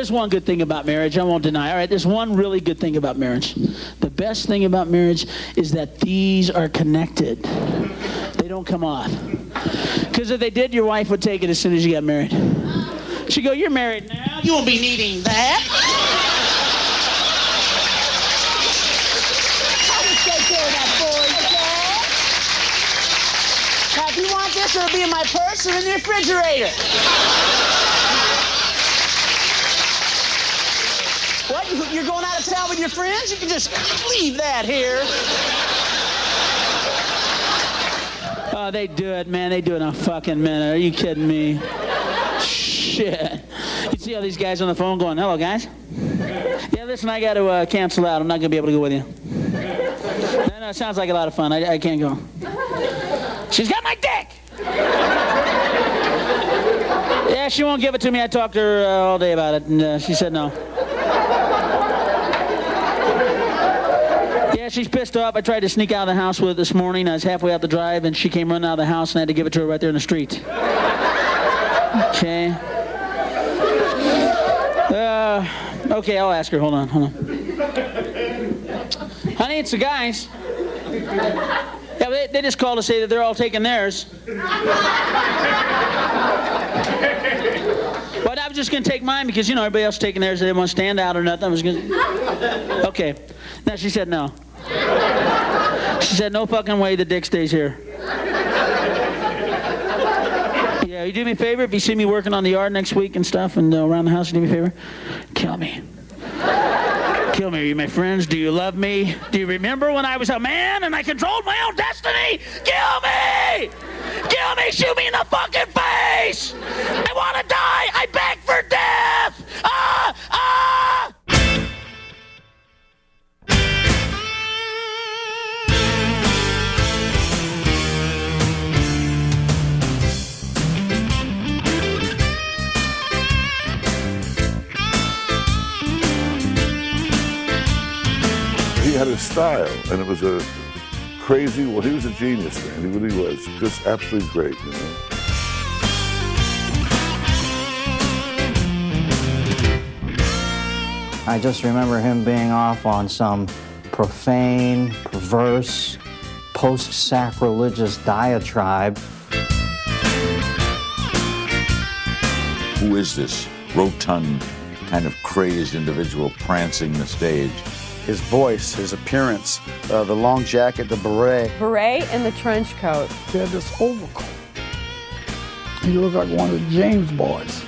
there's one good thing about marriage. I won't deny. All right, there's one really good thing about marriage. The best thing about marriage is that these are connected. They don't come off. Because if they did, your wife would take it as soon as you got married. She'd go, you're married now. You won't be needing that. I'll just take care of that for you, okay? Now, if you want this, it'll be in my purse or in the refrigerator. What? You're going out of town with your friends? You can just leave that here. Oh, they do it, man. They do it in a fucking minute. Are you kidding me? Shit. You see all these guys on the phone going, hello, guys? Yeah, listen, I got to cancel out. I'm not going to be able to go with you. No, it sounds like a lot of fun. I can't go. She's got my dick! Yeah, she won't give it to me. I talked to her all day about it, and she said no. Yeah, she's pissed off. I tried to sneak out of the house with it this morning. I was halfway out the drive, and she came running out of the house, and I had to give it to her right there in the street. Okay. Okay, I'll ask her. Hold on. Honey, it's the guys. Yeah, they just called to say that they're all taking theirs. But I was just going to take mine because, everybody else taking theirs. They didn't want to stand out or nothing. I was going to... Okay. Now, she said no. She said, no fucking way the dick stays here. Yeah, you do me a favor? If you see me working on the yard next week and stuff and around the house, you do me a favor? Kill me. Kill me. Are you my friends? Do you love me? Do you remember when I was a man and I controlled my own destiny? Kill me! Kill me! Shoot me in the fucking face! I want to die! I beg for death! Ah! Ah! He had a style, and it was a crazy, well, he was a genius, man. He really was. Just absolutely great, I just remember him being off on some profane, perverse, post-sacrilegious diatribe. Who is this rotund, kind of crazed individual prancing the stage? His voice, his appearance, the long jacket, the beret. Beret and the trench coat. He had this overcoat. He looked like one of the James boys.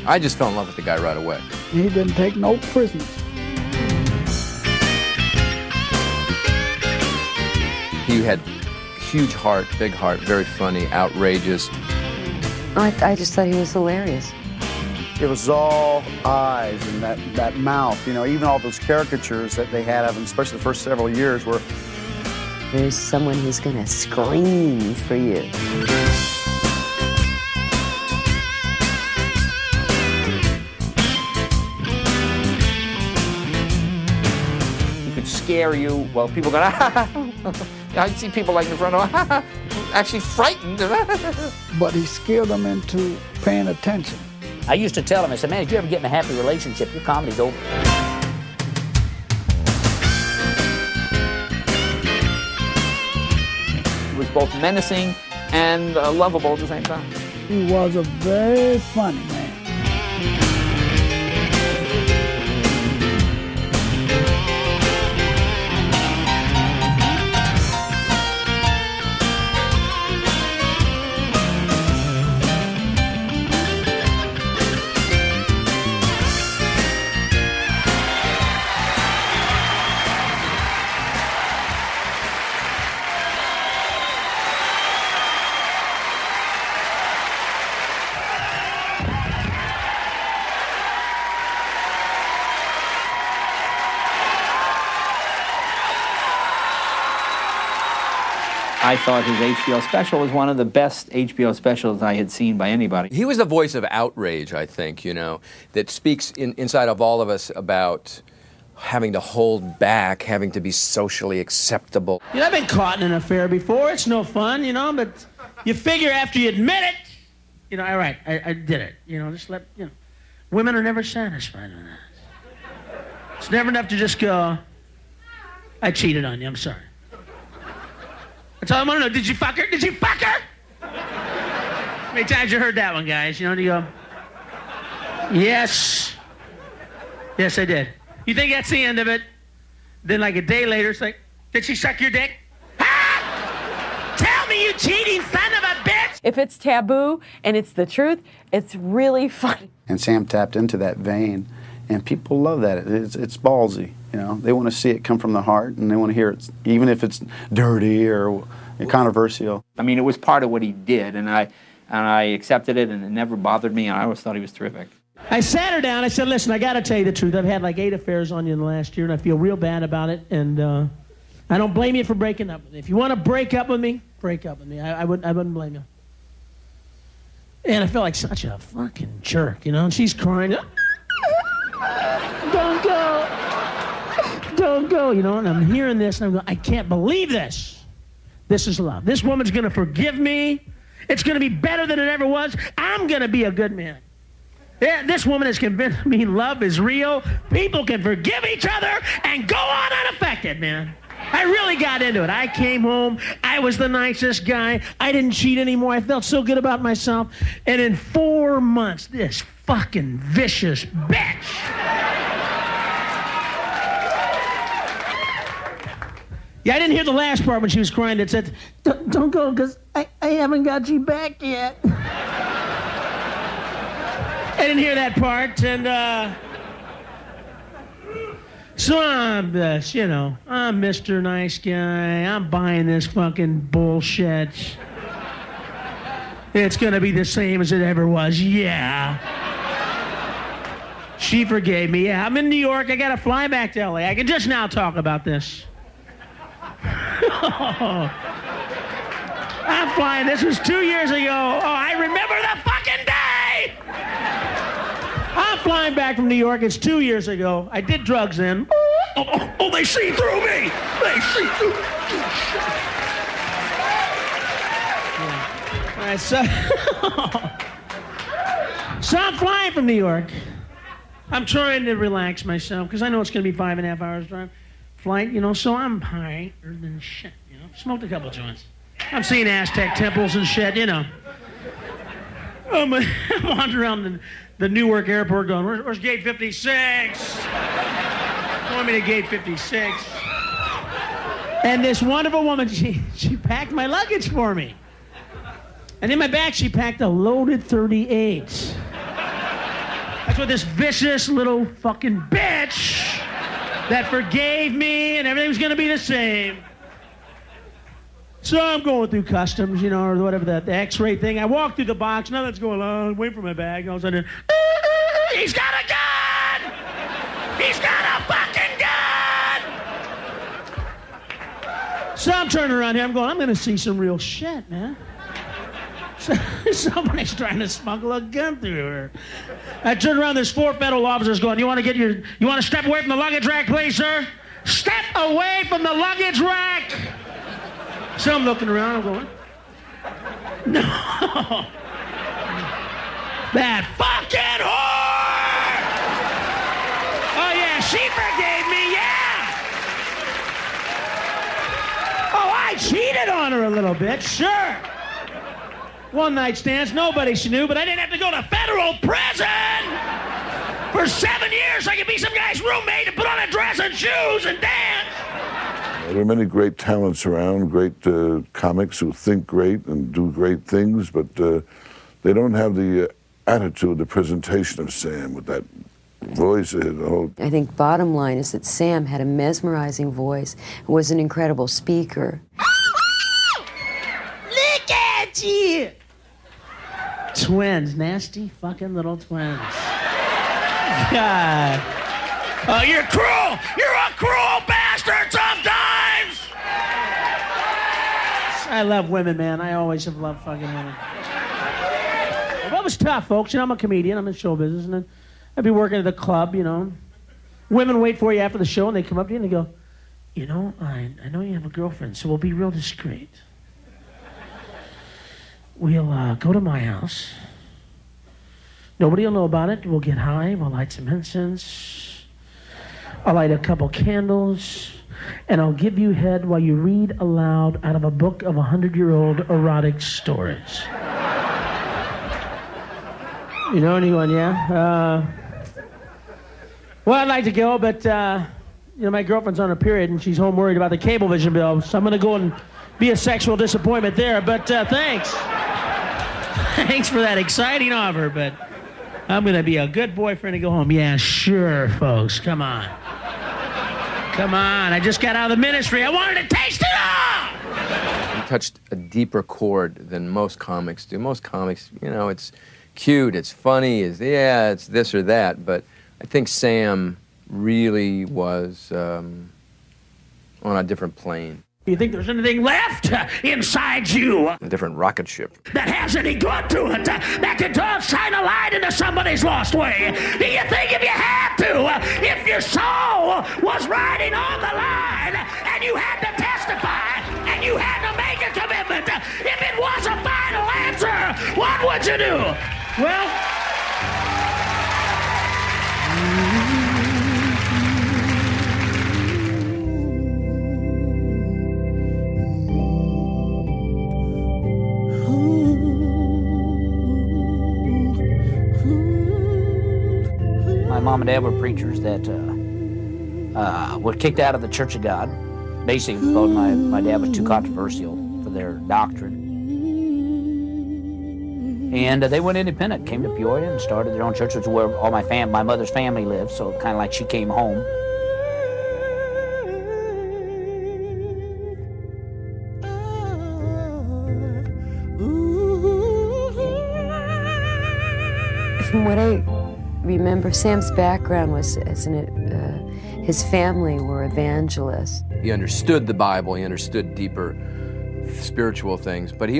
I just fell in love with the guy right away. He didn't take no prisoners. He had huge heart, big heart, very funny, outrageous. I just thought he was hilarious. It was all eyes and that mouth, even all those caricatures that they had of him, especially the first several years, were... There's someone who's gonna scream for you. He could scare you while people go, I'd see people like in front of actually frightened. But he scared them into paying attention. I used to tell him, I said, man, if you ever get in a happy relationship, your comedy's over. He was both menacing and lovable at the same time. He was a very funny man. I thought his HBO special was one of the best HBO specials I had seen by anybody. He was the voice of outrage, I think, that speaks inside of all of us about having to hold back, having to be socially acceptable. I've been caught in an affair before. It's no fun, but you figure after you admit it, all right, I did it. Just let, Women are never satisfied with that. It's never enough to just go, I cheated on you, I'm sorry. That's all I want to know. Did you fuck her? Did you fuck her? How many times you heard that one, guys? You know, you go, yes. Yes, I did. You think that's the end of it? Then like a day later, it's like, did she suck your dick? Ha! Tell me, you cheating son of a bitch! If it's taboo and it's the truth, it's really fun. And Sam tapped into that vein, and people love that. It's ballsy, you know. They want to see it come from the heart, and they want to hear it, even if it's dirty or controversial. I mean, it was part of what he did, and I accepted it, and it never bothered me, and I always thought he was terrific. I sat her down. I said, listen, I got to tell you the truth. I've had like 8 affairs on you in the last year, and I feel real bad about it. And I don't blame you for breaking up with me. If you want to break up with me, break up with me. I wouldn't blame you. And I felt like such a fucking jerk, you know? And she's crying. Don't go. Don't go, you know? And I'm hearing this, and I'm going, I can't believe this. This is love. This woman's going to forgive me. It's going to be better than it ever was. I'm going to be a good man. Yeah, this woman has convinced me love is real. People can forgive each other and go on unaffected, man. I really got into it. I came home. I was the nicest guy. I didn't cheat anymore. I felt so good about myself. And in 4 months, this fucking vicious bitch. Yeah, I didn't hear the last part when she was crying that said, don't go, because I haven't got you back yet. I didn't hear that part, and so I'm this, you know, I'm Mr. Nice Guy. I'm buying this fucking bullshit. It's gonna be the same as it ever was, yeah. She forgave me, yeah. I'm in New York, I gotta fly back to LA. I can just now talk about this. I'm flying, this was 2 years ago. Oh, I remember the fucking day! I'm flying back from New York. It's 2 years ago. I did drugs then. Oh, they see through me. They see through me. All right, so I'm flying from New York. I'm trying to relax myself because I know it's going to be 5.5 hours drive flight, you know, so I'm higher than shit, you know. Smoked a couple joints. I'm seeing Aztec temples and shit, you know. I'm wandering around the Newark airport going, where's gate 56? Going me to gate 56. And this wonderful woman, she packed my luggage for me. And in my bag, she packed a loaded .38. That's what this vicious little fucking bitch that forgave me and everything was going to be the same. So I'm going through customs, you know, or whatever, the X-ray thing. I walk through the box, nothing's going on, wait for my bag. All of a sudden, he's got a gun! He's got a fucking gun! So I'm turning around here, I'm going to see some real shit, man. So, somebody's trying to smuggle a gun through her. I turn around, there's 4 federal officers going, you want to step away from the luggage rack, please, sir? Step away from the luggage rack! So I'm looking around, I'm going, no. That fucking whore! Oh yeah, she forgave me, yeah! Oh, I cheated on her a little bit, sure. One night stands, nobody she knew, but I didn't have to go to federal prison! For 7 years, I could be some guy's roommate and put on a dress and shoes and dance! There are many great talents around, great comics who think great and do great things, but they don't have the attitude, the presentation of Sam with that voice. I think bottom line is that Sam had a mesmerizing voice and was an incredible speaker. Look at you! Twins, nasty fucking little twins. God. Oh, you're cruel! You're a cruel bastard sometimes! I love women, man. I always have loved fucking women. Well, that was tough, folks. You know, I'm a comedian. I'm in show business. And then I'd be working at a club, you know. Women wait for you after the show, and they come up to you and they go, you know, I know you have a girlfriend, so we'll be real discreet. We'll go to my house. Nobody will know about it. We'll get high. We'll light some incense. I'll light a couple candles. And I'll give you head while you read aloud out of a book of 100-year-old erotic stories. You know anyone, yeah? Well, I'd like to go, but, my girlfriend's on her period, and she's home worried about the Cablevision bill, so I'm going to go and be a sexual disappointment there, but thanks. Thanks for that exciting offer, but I'm going to be a good boyfriend and go home. Yeah, sure, folks, come on. Come on, I just got out of the ministry. I wanted to taste it all! He touched a deeper chord than most comics do. Most comics, it's cute, it's funny, it's this or that, but I think Sam really was on a different plane. You think there's anything left inside you? A different rocket ship. That has any good to it, that could shine a light into somebody's lost way? Do you think if you had to, if your soul was riding on the line, and you had to testify, and you had to make a commitment, if it was a final answer, what would you do? Well... My mom and dad were preachers that were kicked out of the Church of God. Basically, because my dad was too controversial for their doctrine. And they went independent, came to Peoria and started their own church, which is where all my mother's family lived, so kind of like she came home. From what I remember, Sam's background was his family were evangelists. He understood the Bible, he understood deeper spiritual things, but he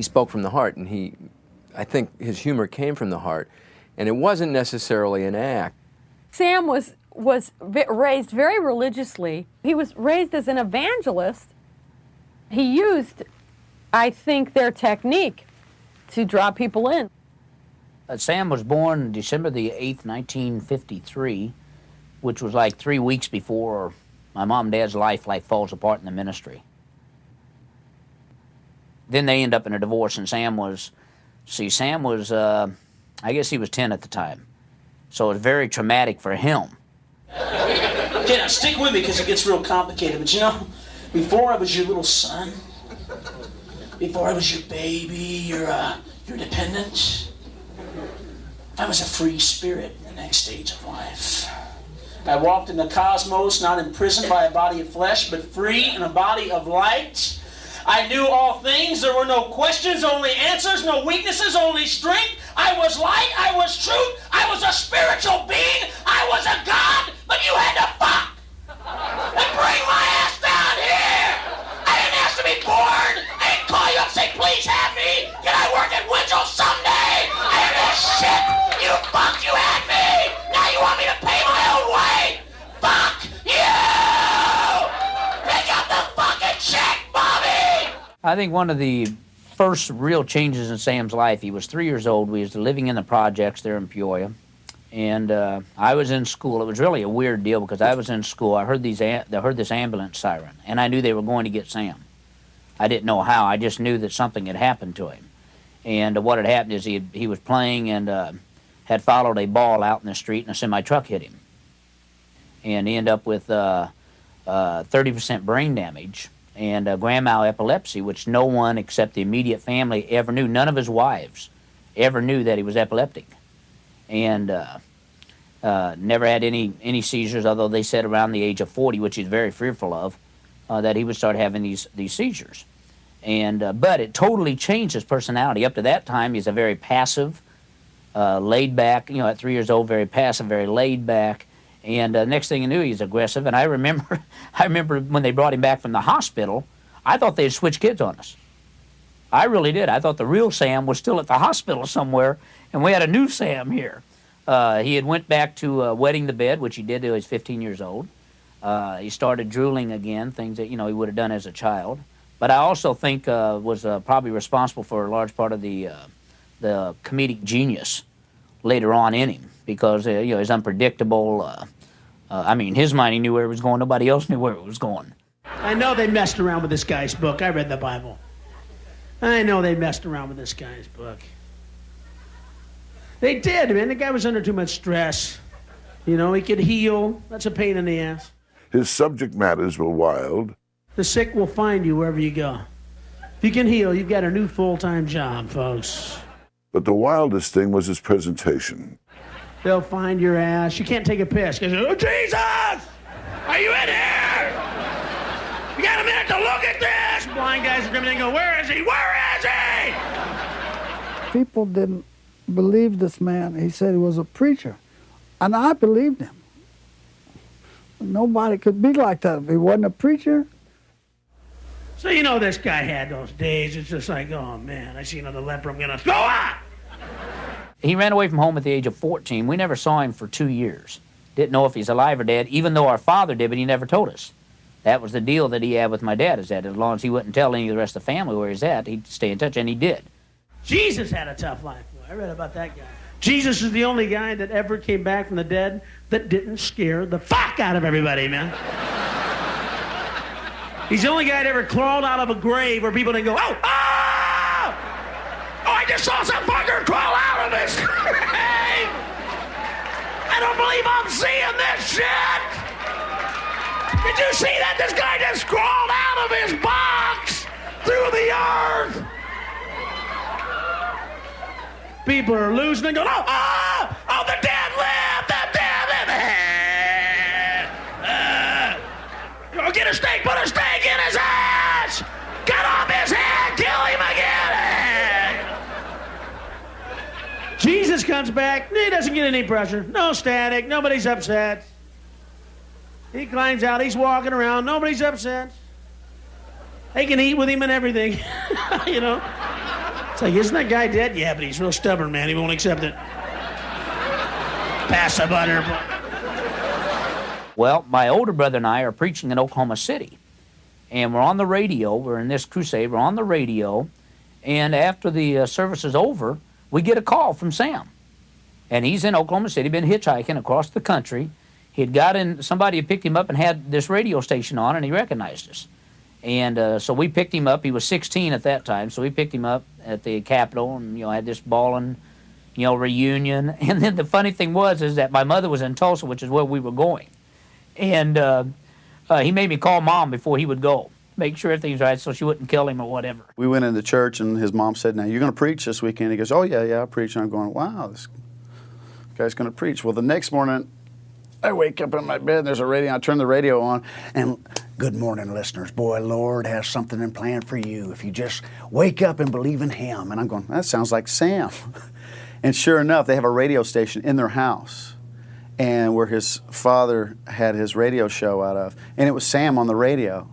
spoke from the heart, and I think his humor came from the heart, and it wasn't necessarily an act. Sam was raised very religiously. He was raised as an evangelist. He used, I think, their technique to draw people in. Sam was born December the 8th, 1953, which was like 3 weeks before my mom and dad's life falls apart in the ministry. Then they end up in a divorce, and Sam was, I guess he was 10 at the time. So it was very traumatic for him. Okay, now stick with me because it gets real complicated. But before I was your little son, before I was your baby, your dependent, I was a free spirit in the next stage of life. I walked in the cosmos, not imprisoned by a body of flesh, but free in a body of light. I knew all things. There were no questions, only answers, no weaknesses, only strength. I was light, I was truth, I was a spiritual being, I was a God, but you had to fuck and bring my ass down here. I didn't ask to be born. I didn't call you up and say, please have me. Can I work at Winchell someday? I didn't ask shit. You fucked, you had me. Now you want me to pay my own way? Fuck you! Pick up the fucking check, Bobby! I think one of the first real changes in Sam's life, he was 3 years old. We was living in the projects there in Peoria. And I was in school. It was really a weird deal because I was in school. I heard this ambulance siren, and I knew they were going to get Sam. I didn't know how. I just knew that something had happened to him. And what had happened is he was playing and had followed a ball out in the street, and a semi-truck hit him. And he ended up with 30% brain damage and grand mal epilepsy, which no one except the immediate family ever knew. None of his wives ever knew that he was epileptic. And never had any seizures, although they said around the age of 40, which he's very fearful of, that he would start having these seizures. And but it totally changed his personality. Up to that time, he's a very passive, laid back, at 3 years old, very passive, very laid back. And next thing you knew, he's aggressive. And I remember when they brought him back from the hospital, I thought they'd switch kids on us. I really did. I thought the real Sam was still at the hospital somewhere, and we had a new Sam here. He had went back to wetting the bed, which he did till he was 15 years old. He started drooling again, things that he would have done as a child. But I also think was probably responsible for a large part of the the comedic genius later on in him because, he's unpredictable. I mean, in his mind, he knew where he was going. Nobody else knew where it was going. I know they messed around with this guy's book. I read the Bible. I know they messed around with this guy's book. They did, man. The guy was under too much stress. He could heal. That's a pain in the ass. His subject matters were wild. The sick will find you wherever you go. If you can heal, you've got a new full-time job, folks. But the wildest thing was his presentation. They'll find your ass. You can't take a piss. Because, oh, Jesus! Are you in here? You got a minute to look at this? Blind guys are coming in and go, where is he? Where is he? People didn't believe this man. He said he was a preacher. And I believed him. Nobody could be like that if he wasn't a preacher. So this guy had those days. It's just like, oh, man, I see another leper. I'm going to go on. He ran away from home at the age of 14. We never saw him for 2 years. Didn't know if he's alive or dead, even though our father did, but he never told us. That was the deal that he had with my dad, is that as long as he wouldn't tell any of the rest of the family where he's at, he'd stay in touch, and he did. Jesus had a tough life, boy. I read about that guy. Jesus is the only guy that ever came back from the dead that didn't scare the fuck out of everybody, man. He's the only guy that ever crawled out of a grave where people didn't go, oh, oh! Oh, I just saw some fucker crawl out of his grave! I don't believe I'm seeing this shit! Did you see that? This guy just crawled out of his box through the earth! People are losing and going, oh, oh, oh, the dead live, the dead live. Go get a stake, put a stake in his ass. Cut off his head, kill him again. Jesus comes back, he doesn't get any pressure, no static, nobody's upset. He climbs out, he's walking around, nobody's upset. They can eat with him and everything, It's like, isn't that guy dead? Yeah, but he's real stubborn, man. He won't accept it. Pass the butter. Well, my older brother and I are preaching in Oklahoma City. And we're on the radio. We're in this crusade. We're on the radio. And after the service is over, we get a call from Sam. And he's in Oklahoma City, been hitchhiking across the country. Somebody had picked him up and had this radio station on, and he recognized us. And so we picked him up. He was 16 at that time, so we picked him up at the Capitol and, had this ballin', reunion. And then the funny thing is that my mother was in Tulsa, which is where we were going. And he made me call Mom before he would go, make sure everything's right so she wouldn't kill him or whatever. We went into church, and his mom said, now, you're going to preach this weekend? He goes, oh, yeah, I'll preach. And I'm going, wow, this guy's going to preach. Well, the next morning, I wake up in my bed, and there's a radio. I turn the radio on, and good morning, listeners. Boy, Lord has something in plan for you if you just wake up and believe in Him. And I'm going, that sounds like Sam. And sure enough, they have a radio station in their house, and where his father had his radio show out of. And it was Sam on the radio.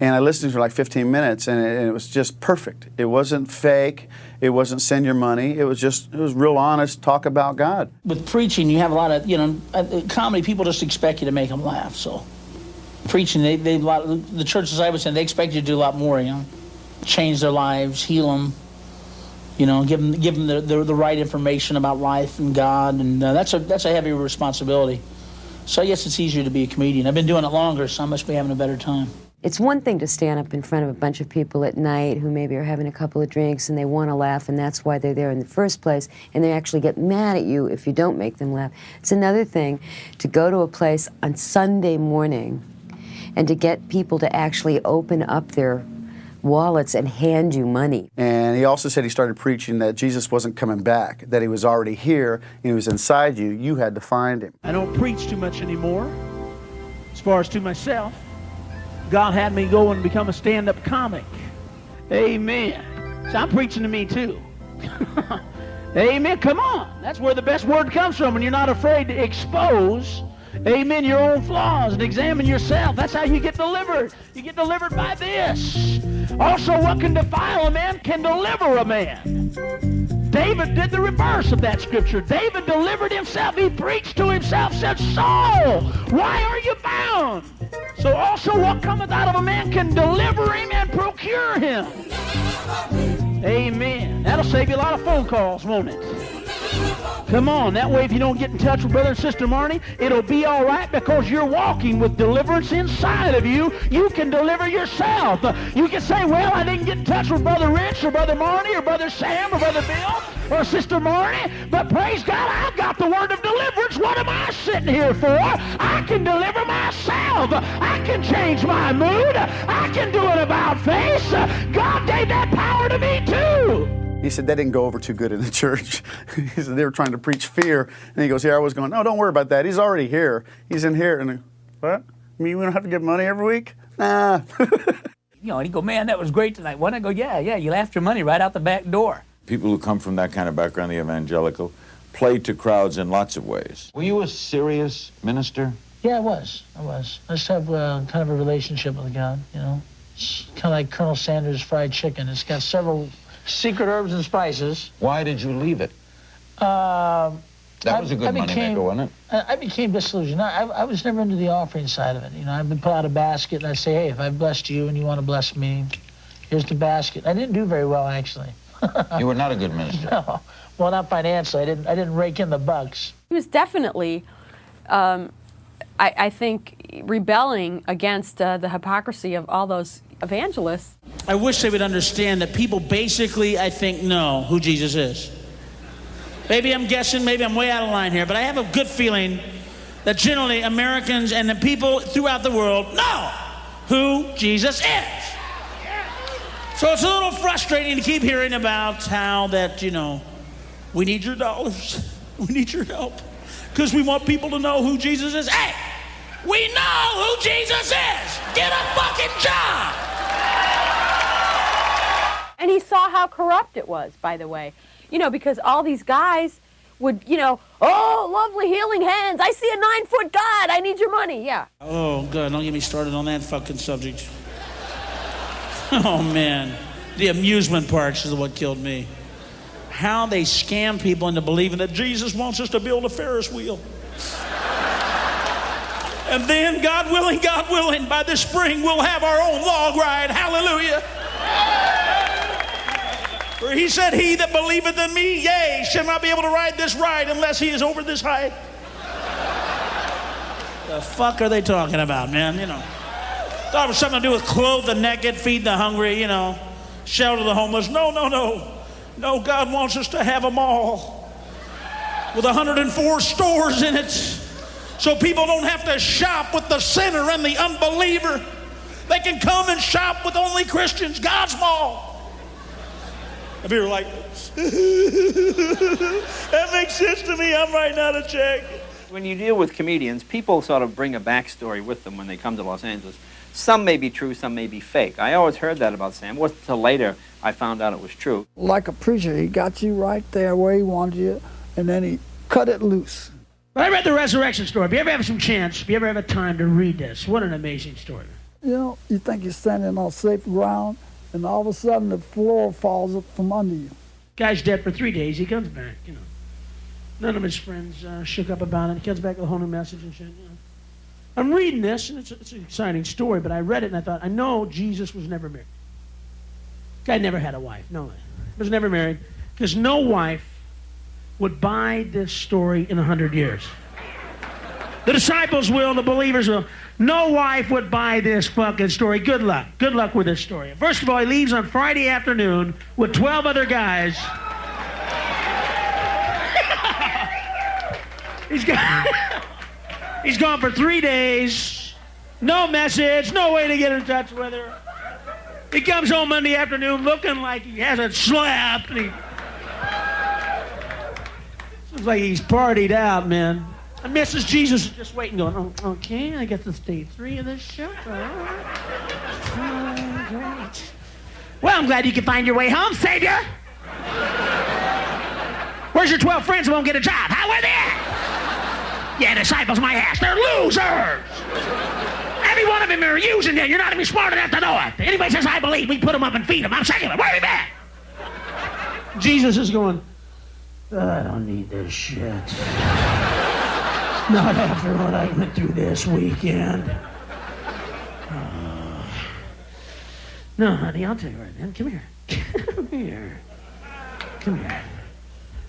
And I listened for like 15 minutes, and it was just perfect. It wasn't fake. It wasn't send your money. It was real honest talk about God. With preaching, you have a lot of, comedy, people just expect you to make them laugh, so. Preaching, the churches I was in, they expect you to do a lot more, change their lives, heal them, give them the right information about life and God, and that's a heavy responsibility. So I guess it's easier to be a comedian. I've been doing it longer, so I must be having a better time. It's one thing to stand up in front of a bunch of people at night who maybe are having a couple of drinks and they want to laugh, and that's why they're there in the first place, and they actually get mad at you if you don't make them laugh. It's another thing to go to a place on Sunday morning and to get people to actually open up their wallets and hand you money. And he also said he started preaching that Jesus wasn't coming back, that he was already here, and he was inside you. You had to find him. I don't preach too much anymore, as far as to myself. God had me go and become a stand-up comic. Amen. So I'm preaching to me too. Amen. Come on. That's where the best word comes from, when you're not afraid to expose, amen, your own flaws and examine yourself. That's how you get delivered. You get delivered by this. Also, what can defile a man can deliver a man. David did the reverse of that scripture. David delivered himself. He preached to himself, said, Saul, why are you bound? So also what cometh out of a man can deliver him and procure him. Amen. That'll save you a lot of phone calls, won't it? Come on, that way if you don't get in touch with Brother and Sister Marnie, it'll be all right because you're walking with deliverance inside of you. You can deliver yourself. You can say, well, I didn't get in touch with Brother Rich or Brother Marnie or Brother Sam or Brother Bill or Sister Marnie, but praise God, I've got the word of deliverance. What am I sitting here for? I can deliver myself. I can change my mood. I can do it about face. God gave that power to me too. He said that didn't go over too good in the church. He said they were trying to preach fear. And he goes, here I was going, no, don't worry about that. He's already here. He's in here. And what? You mean we don't have to give money every week? Nah. And he'd go, man, that was great tonight. Why not go, yeah, you laughed your money right out the back door. People who come from that kind of background, the evangelical, play to crowds in lots of ways. Were you a serious minister? Yeah, I was. I just have kind of a relationship with God, It's kind of like Colonel Sanders' fried chicken. It's got several secret herbs and spices. Why did you leave it? That was a good money maker, wasn't it? I became disillusioned. I was never into the offering side of it. I've been put out a basket, and I say, hey, if I've blessed you and you want to bless me, here's the basket. I didn't do very well, actually. You were not a good minister. No. Well, not financially. I didn't rake in the bucks. He was definitely, I think, rebelling against the hypocrisy of all those evangelists. I wish they would understand that people basically, I think, know who Jesus is. Maybe I'm guessing, maybe I'm way out of line here, but I have a good feeling that generally Americans and the people throughout the world know who Jesus is. So it's a little frustrating to keep hearing about how that, we need your dollars, we need your help, because we want people to know who Jesus is. Hey, we know who Jesus is. Get a fucking job. And he saw how corrupt it was, by the way. Because all these guys would, oh, lovely healing hands. I see a 9-foot God. I need your money. Yeah. Oh, God, don't get me started on that fucking subject. Oh, man. The amusement parks is what killed me. How they scam people into believing that Jesus wants us to build a Ferris wheel. And then, God willing, by this spring, we'll have our own log ride. Hallelujah. For he said, he that believeth in me, yea, shall not be able to ride this ride unless he is over this height. The fuck are they talking about, man? Thought it was something to do with clothe the naked, feed the hungry, shelter the homeless. No. No, God wants us to have a mall with 104 stores in it so people don't have to shop with the sinner and the unbeliever. They can come and shop with only Christians. God's mall. And people are like, that makes sense to me. I'm writing out a check. When you deal with comedians, people sort of bring a backstory with them when they come to Los Angeles. Some may be true, some may be fake. I always heard that about Sam. It wasn't until later I found out it was true. Like a preacher, he got you right there where he wanted you, and then he cut it loose. I read the resurrection story. If you ever have some chance, if you ever have a time to read this, what an amazing story. You think you're standing on safe ground, and all of a sudden the floor falls up from under you. Guy's dead for 3 days. He comes back, None of his friends shook up about it. He comes back with a whole new message and shit, I'm reading this, and it's an exciting story, but I read it and I thought, I know Jesus was never married. Guy never had a wife. No, he was never married, because no wife would buy this story in 100 years. The disciples will, the believers will. No wife would buy this fucking story. Good luck. Good luck with this story. First of all, he leaves on Friday afternoon with 12 other guys. He's gone for 3 days. No message, no way to get in touch with her. He comes home Monday afternoon looking like he hasn't slept. And seems like he's partied out, man. And Mrs. Jesus is just waiting, going, oh, okay, I get to stage 3 of this show. All right. Oh, great. Well, I'm glad you can find your way home, Savior. Where's your 12 friends who won't get a job? How are they? Yeah, disciples my ass. They're losers. Every one of them are using you. You're not even smart enough to know it. Anybody says, I believe, we put them up and feed them. I'm secular. Where are they at? Jesus is going, I don't need this shit. Not after what I went through this weekend. No, honey, I'll tell you right now. Come here. Come here. Come here.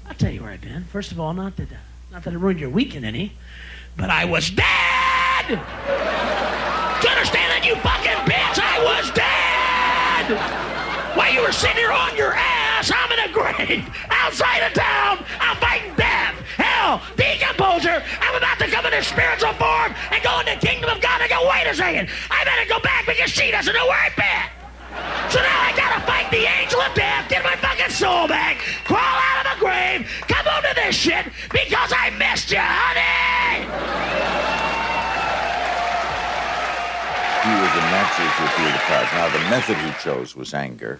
I'll tell you where I've been. First of all, not that it ruined your weekend any, but I was dead! Do you understand that, you fucking bitch? I was dead! While you were sitting here on your ass, I'm in a grave outside of town. I'm fighting death, hell, decomposure. I'm about to come in a spiritual form and go in the kingdom of God. I go, wait a second. I better go back because she doesn't know where I've been. So now I gotta fight the angel of death, get my fucking soul back, crawl out of the grave, come on to this shit because I missed you, honey! He was a natural to appeal to crowds. Now, the method he chose was anger,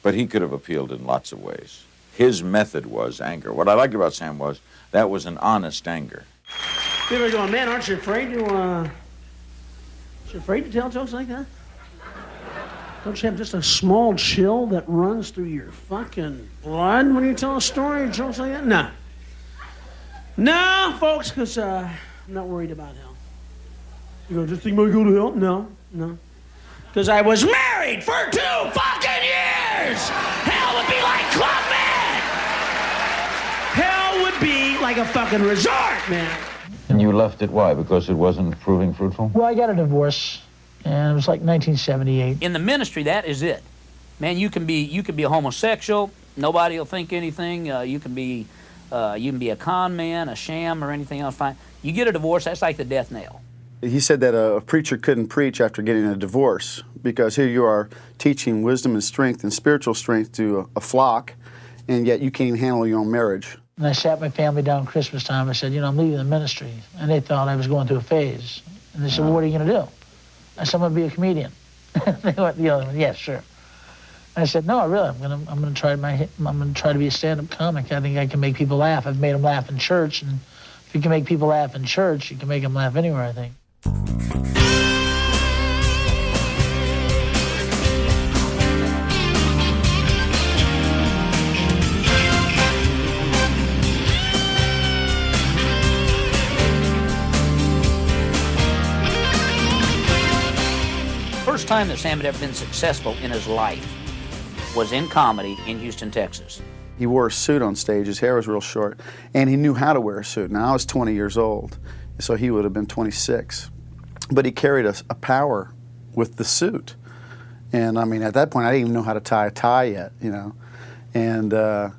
but he could have appealed in lots of ways. His method was anger. What I liked about Sam was that was an honest anger. People are going, man, aren't you afraid to tell jokes like that? Don't you have just a small chill that runs through your fucking blood when you tell a story or jokes like that? No. No, folks, because I'm not worried about hell. You go, just think about go to hell? No. Because I was married for 2 fucking years! Hell would be like Club Med! Hell would be like a fucking resort, man. And you left it, why? Because it wasn't proving fruitful? Well, I got a divorce, and it was like 1978. In the ministry, that is it. Man, you can be a homosexual. Nobody will think anything. You can be a con man, a sham, or anything else. Fine. You get a divorce, that's like the death knell. He said that a preacher couldn't preach after getting a divorce because here you are teaching wisdom and strength and spiritual strength to a flock, and yet you can't handle your own marriage. And I sat my family down Christmas time. I said, I'm leaving the ministry. And they thought I was going through a phase. And they said, well, what are you going to do? I said, I'm going to be a comedian. They went, yeah, sure. I said, no, really, I'm going to try to be a stand-up comic. I think I can make people laugh. I've made them laugh in church, and if you can make people laugh in church, you can make them laugh anywhere, I think. First time that Sam had ever been successful in his life was in comedy in Houston, Texas. He wore a suit on stage. His hair was real short, and he knew how to wear a suit. Now, I was 20 years old, so he would have been 26. But he carried a power with the suit. And, I mean, at that point, I didn't even know how to tie a tie yet, And I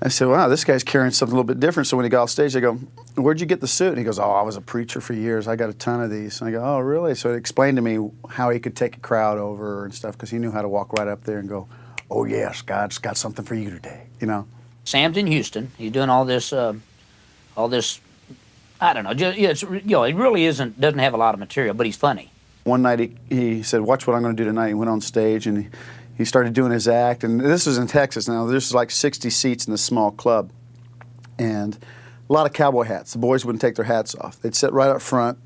said, wow, this guy's carrying something a little bit different. So when he got off stage, I go, where'd you get the suit? And he goes, oh, I was a preacher for years. I got a ton of these. And I go, oh, really? So he explained to me how he could take a crowd over and stuff because he knew how to walk right up there and go, oh, yes, God's got something for you today, Sam's in Houston. He's doing all this, I don't know. He really doesn't have a lot of material, but he's funny. One night he said, watch what I'm going to do tonight. He went on stage and he started doing his act. And this was in Texas. Now, there's like 60 seats in this small club. And a lot of cowboy hats. The boys wouldn't take their hats off. They'd sit right up front,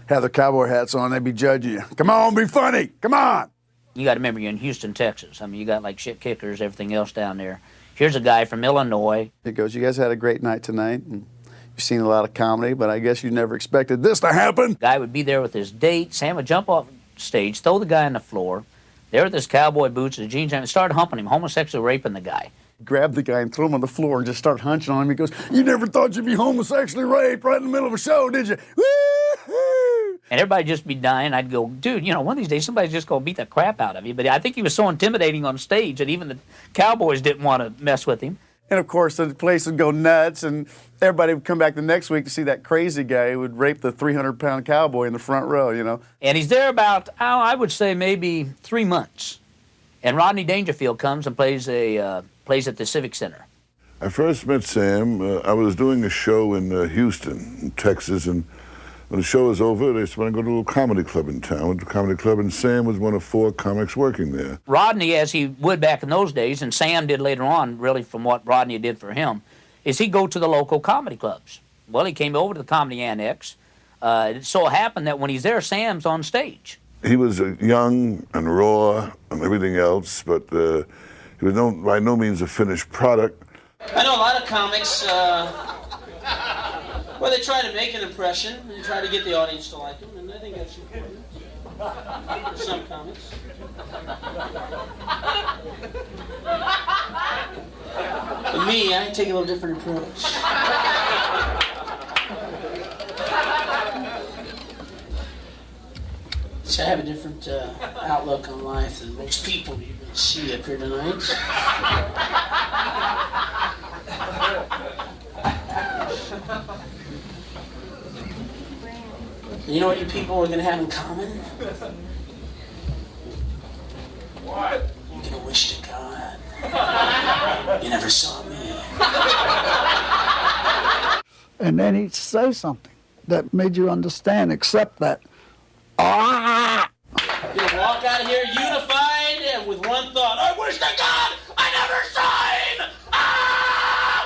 have their cowboy hats on. They'd be judging you. Come on, be funny. Come on. You got to remember, you're in Houston, Texas. I mean, you got like shit kickers, everything else down there. Here's a guy from Illinois. He goes, you guys had a great night tonight. And you've seen a lot of comedy, but I guess you never expected this to happen. Guy would be there with his date. Sam would jump off stage, throw the guy on the floor. There with his cowboy boots and jeans, and started humping him, homosexual raping the guy. Grabbed the guy and threw him on the floor and just started hunching on him. He goes, you never thought you'd be homosexually raped right in the middle of a show, did you? Woo-hoo! And everybody'd just be dying. I'd go, dude, one of these days somebody's just going to beat the crap out of you. But I think he was so intimidating on stage that even the cowboys didn't want to mess with him. And, of course, the place would go nuts, and everybody would come back the next week to see that crazy guy who would rape the 300-pound cowboy in the front row, And he's there about, I would say maybe 3 months. And Rodney Dangerfield comes and plays at the Civic Center. I first met Sam. I was doing a show in Houston, Texas, and when the show was over, they said, "Want to go to a comedy club in town?" Went to a comedy club, and Sam was one of 4 comics working there. Rodney, as he would back in those days, and Sam did later on, really from what Rodney did for him, is he'd go to the local comedy clubs. Well, he came over to the Comedy Annex. It so happened that when he's there, Sam's on stage. He was young and raw and everything else, but he was by no means a finished product. I know a lot of comics, they try to make an impression and try to get the audience to like them, and I think that's important for some comics. But me, I take a little different approach. See, I have a different outlook on life than most people you're going to see up here tonight. You know what you people are going to have in common? What? You're going to wish to God you never saw me. And then he'd say something that made you understand, except that, ah! You're gonna walk out of here unified and with one thought, I wish to God I never saw him! Ah!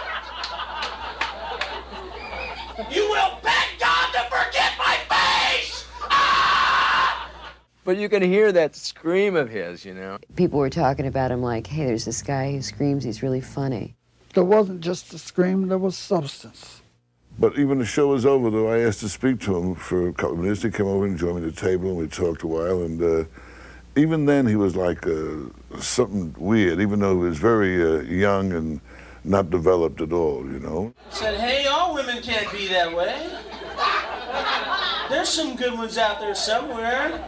You will beg God to forget my face! Ah! But you can hear that scream of his, you know. People were talking about him like, hey, there's this guy who screams, he's really funny. There wasn't just a scream, there was substance. But even the show was over, though, I asked to speak to him for a couple of minutes. He came over and joined me at the table, and we talked a while. And even then, he was like something weird, even though he was very young and not developed at all, you know. Said, hey, all women can't be that way. There's some good ones out there somewhere.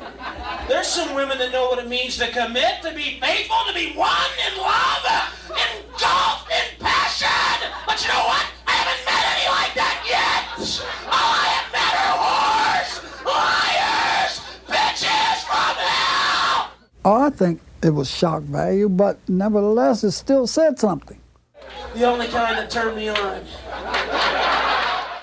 There's some women that know what it means to commit, to be faithful, to be one in love, engulfed in passion. But you know what? I haven't met any like that yet. All I have met are whores, liars, bitches from hell. Oh, I think it was shock value, but nevertheless, it still said something. The only kind that turned me on.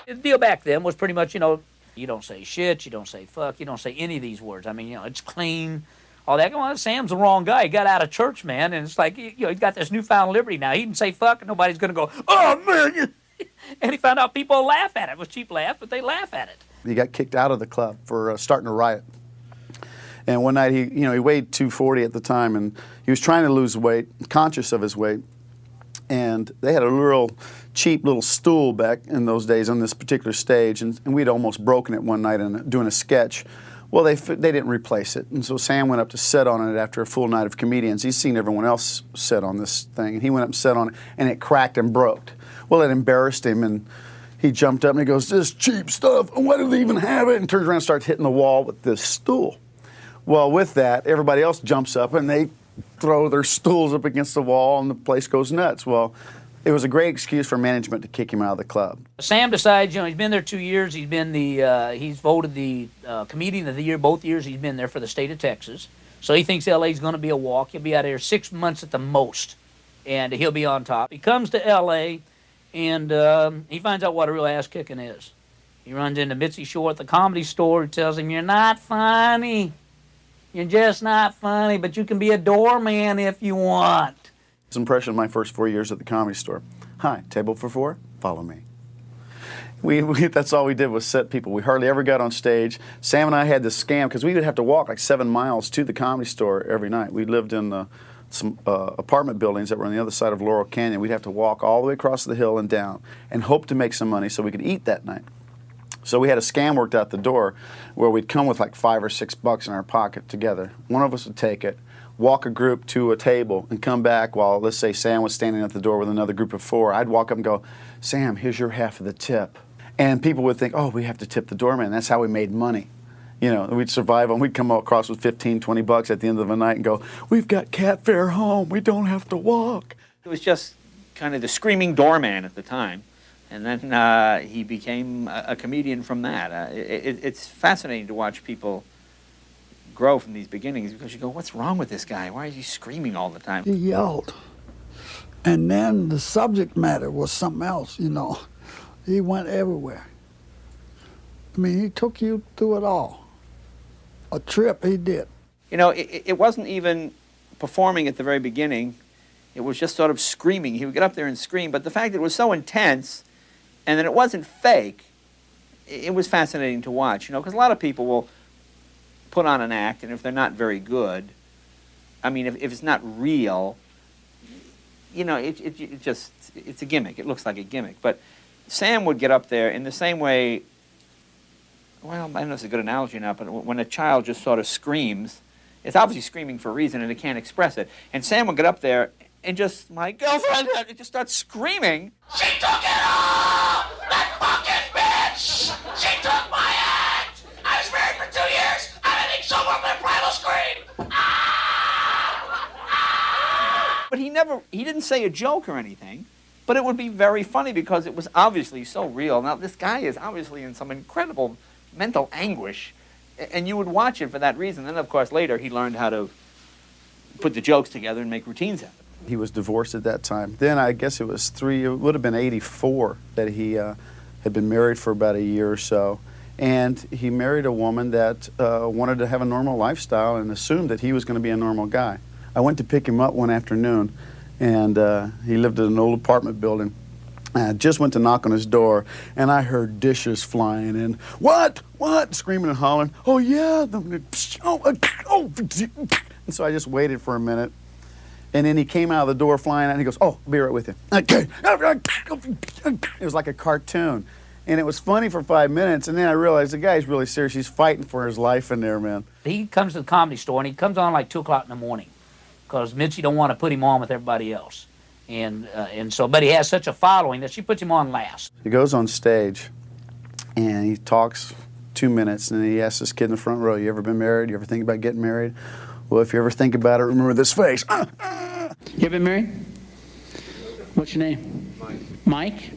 The deal back then was pretty much, you know, you don't say shit, you don't say fuck, you don't say any of these words. I mean, you know, it's clean, all that. Well, Sam's the wrong guy. He got out of church, man, and it's like, you know, he's got this newfound liberty now. He can say fuck, and nobody's going to go, oh, man. And he found out people laugh at it. It was a cheap laugh, but they laugh at it. He got kicked out of the club for starting a riot. And one night, he weighed 240 at the time, and he was trying to lose weight, conscious of his weight. And they had a real cheap little stool back in those days on this particular stage, and we'd almost broken it one night doing a sketch. Well, they didn't replace it, and so Sam went up to sit on it after a full night of comedians. He's seen everyone else sit on this thing, and he went up and sat on it, and it cracked and broke. Well, it embarrassed him, and he jumped up and he goes, "This cheap stuff, why do they even have it?" And turns around and starts hitting the wall with this stool. Well, with that, everybody else jumps up, and they throw their stools up against the wall, and the place goes nuts. Well, it was a great excuse for management to kick him out of the club. Sam decides, you know, he's been there 2 years. He's been he's voted the comedian of the year both years he's been there for the state of Texas. So he thinks LA's going to be a walk. He'll be out here 6 months at the most, and he'll be on top. He comes to LA, and he finds out what a real ass kicking is. He runs into Mitzi Shore at the Comedy Store. He tells him, "You're not funny. You're just not funny, but you can be a doorman if you want." His impression of my first 4 years at the Comedy Store: "Hi, table for four, follow me." That's all we did was set people. We hardly ever got on stage. Sam and I had this scam because we would have to walk like 7 miles to the Comedy Store every night. We lived in some apartment buildings that were on the other side of Laurel Canyon. We'd have to walk all the way across the hill and down and hope to make some money so we could eat that night. So we had a scam worked out the door where we'd come with like $5 or $6 in our pocket together. One of us would take it, walk a group to a table, and come back while, let's say, Sam was standing at the door with another group of 4. I'd walk up and go, "Sam, here's your half of the tip." And people would think, "Oh, we have to tip the doorman." That's how we made money. You know, we'd survive, and we'd come across with $15, $20 at the end of the night and go, "We've got cat fare home. We don't have to walk." It was just kind of the screaming doorman at the time. And then he became a comedian from that. It's fascinating to watch people grow from these beginnings because you go, what's wrong with this guy? Why is he screaming all the time? He yelled. And then the subject matter was something else, you know. He went everywhere. I mean, he took you through it all. A trip he did. You know, it wasn't even performing at the very beginning. It was just sort of screaming. He would get up there and scream. But the fact that it was so intense and that it wasn't fake, it was fascinating to watch, you know, because a lot of people will put on an act, and if they're not very good, I mean, if it's not real, you know, it's a gimmick. It looks like a gimmick. But Sam would get up there in the same way, well, I don't know if it's a good analogy or not, but when a child just sort of screams, it's obviously screaming for a reason and it can't express it. And Sam would get up there And just, my girlfriend, it just starts screaming. She took it all! That fucking bitch! She took my act! I was married for 2 years! I didn't show up in a primal scream! But he didn't say a joke or anything, but it would be very funny because it was obviously so real. Now, this guy is obviously in some incredible mental anguish, and you would watch it for that reason. Then, of course, later he learned how to put the jokes together and make routines happen. He was divorced at that time. Then I guess it would have been 84 that he had been married for about a year or so. And he married a woman that wanted to have a normal lifestyle and assumed that he was going to be a normal guy. I went to pick him up one afternoon, and he lived in an old apartment building. I just went to knock on his door, and I heard dishes flying in. What? Screaming and hollering. Oh, yeah. And so I just waited for a minute. And then he came out of the door flying out, and he goes, oh, I'll be right with you. Okay. It was like a cartoon. And it was funny for 5 minutes, and then I realized the guy's really serious. He's fighting for his life in there, man. He comes to the Comedy Store, and he comes on like 2 o'clock in the morning because Mitzi don't want to put him on with everybody else. And so, but he has such a following that she puts him on last. He goes on stage, and he talks 2 minutes, and then he asks this kid in the front row, you ever been married? You ever think about getting married? Well, if you ever think about it, remember this face. You ever been married? What's your name? Mike?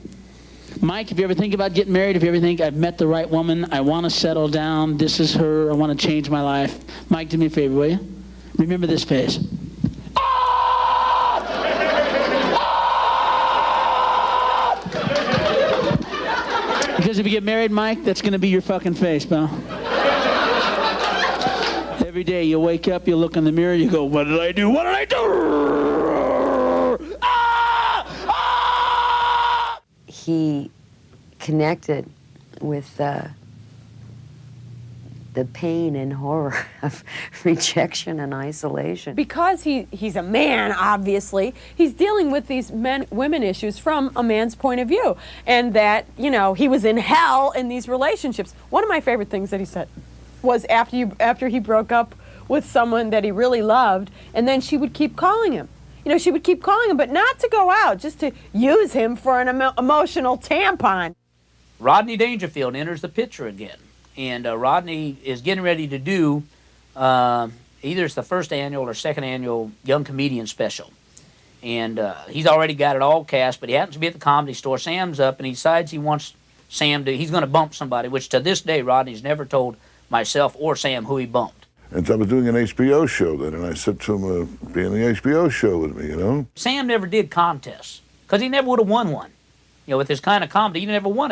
Mike, if you ever think about getting married, if you ever think I've met the right woman, I want to settle down, this is her, I want to change my life, Mike, do me a favor, will you? Remember this face. Because if you get married, Mike, that's going to be your fucking face, pal. Every day you wake up, you look in the mirror, you go, what did I do? What did I do? He connected with the pain and horror of rejection and isolation. Because he's a man, obviously, he's dealing with these women issues from a man's point of view. And that, you know, he was in hell in these relationships. One of my favorite things that he said was after he broke up with someone that he really loved, and then she would keep calling him. You know, she would keep calling him, but not to go out, just to use him for an emotional tampon. Rodney Dangerfield enters the picture again. And Rodney is getting ready to do either it's the first annual or second annual Young Comedian Special. And he's already got it all cast, but he happens to be at the Comedy Store. Sam's up, and he decides he wants Sam to, he's going to bump somebody, which to this day, Rodney's never told myself or Sam who he bumped. And so I was doing an HBO show then, and I said to him, be in the HBO show with me, you know? Sam never did contests, because he never would have won one. You know, with this kind of comedy, you never would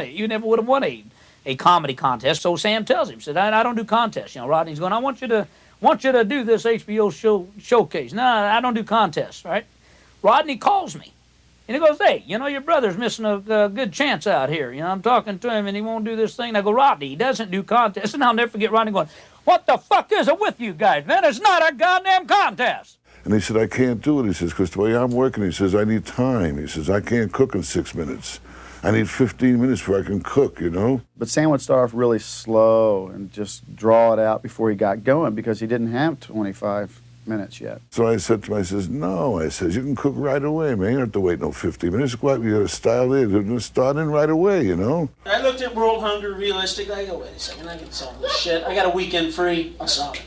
have won a comedy contest. So Sam tells him, said, I don't do contests. You know, Rodney's going, I want you to do this HBO showcase. No, I don't do contests, right? Rodney calls me, and he goes, hey, you know, your brother's missing a good chance out here. You know, I'm talking to him, and he won't do this thing. And I go, Rodney, he doesn't do contests. And I'll never forget Rodney going, what the fuck is it with you guys, man? It's not a goddamn contest. And he said, I can't do it. He says, because the way I'm working, he says, I need time. He says, I can't cook in 6 minutes. I need 15 minutes before I can cook, you know? But Sam would start off really slow and just draw it out before he got going because he didn't have 25 minutes yet. So I said to him, I says, no. I says, you can cook right away, man. You don't have to wait no 15 minutes. Go out, you got to style it. Just start in right away, you know? I looked at world hunger realistically. I go, wait a second, I can solve this shit. I got a weekend free. I'll solve it.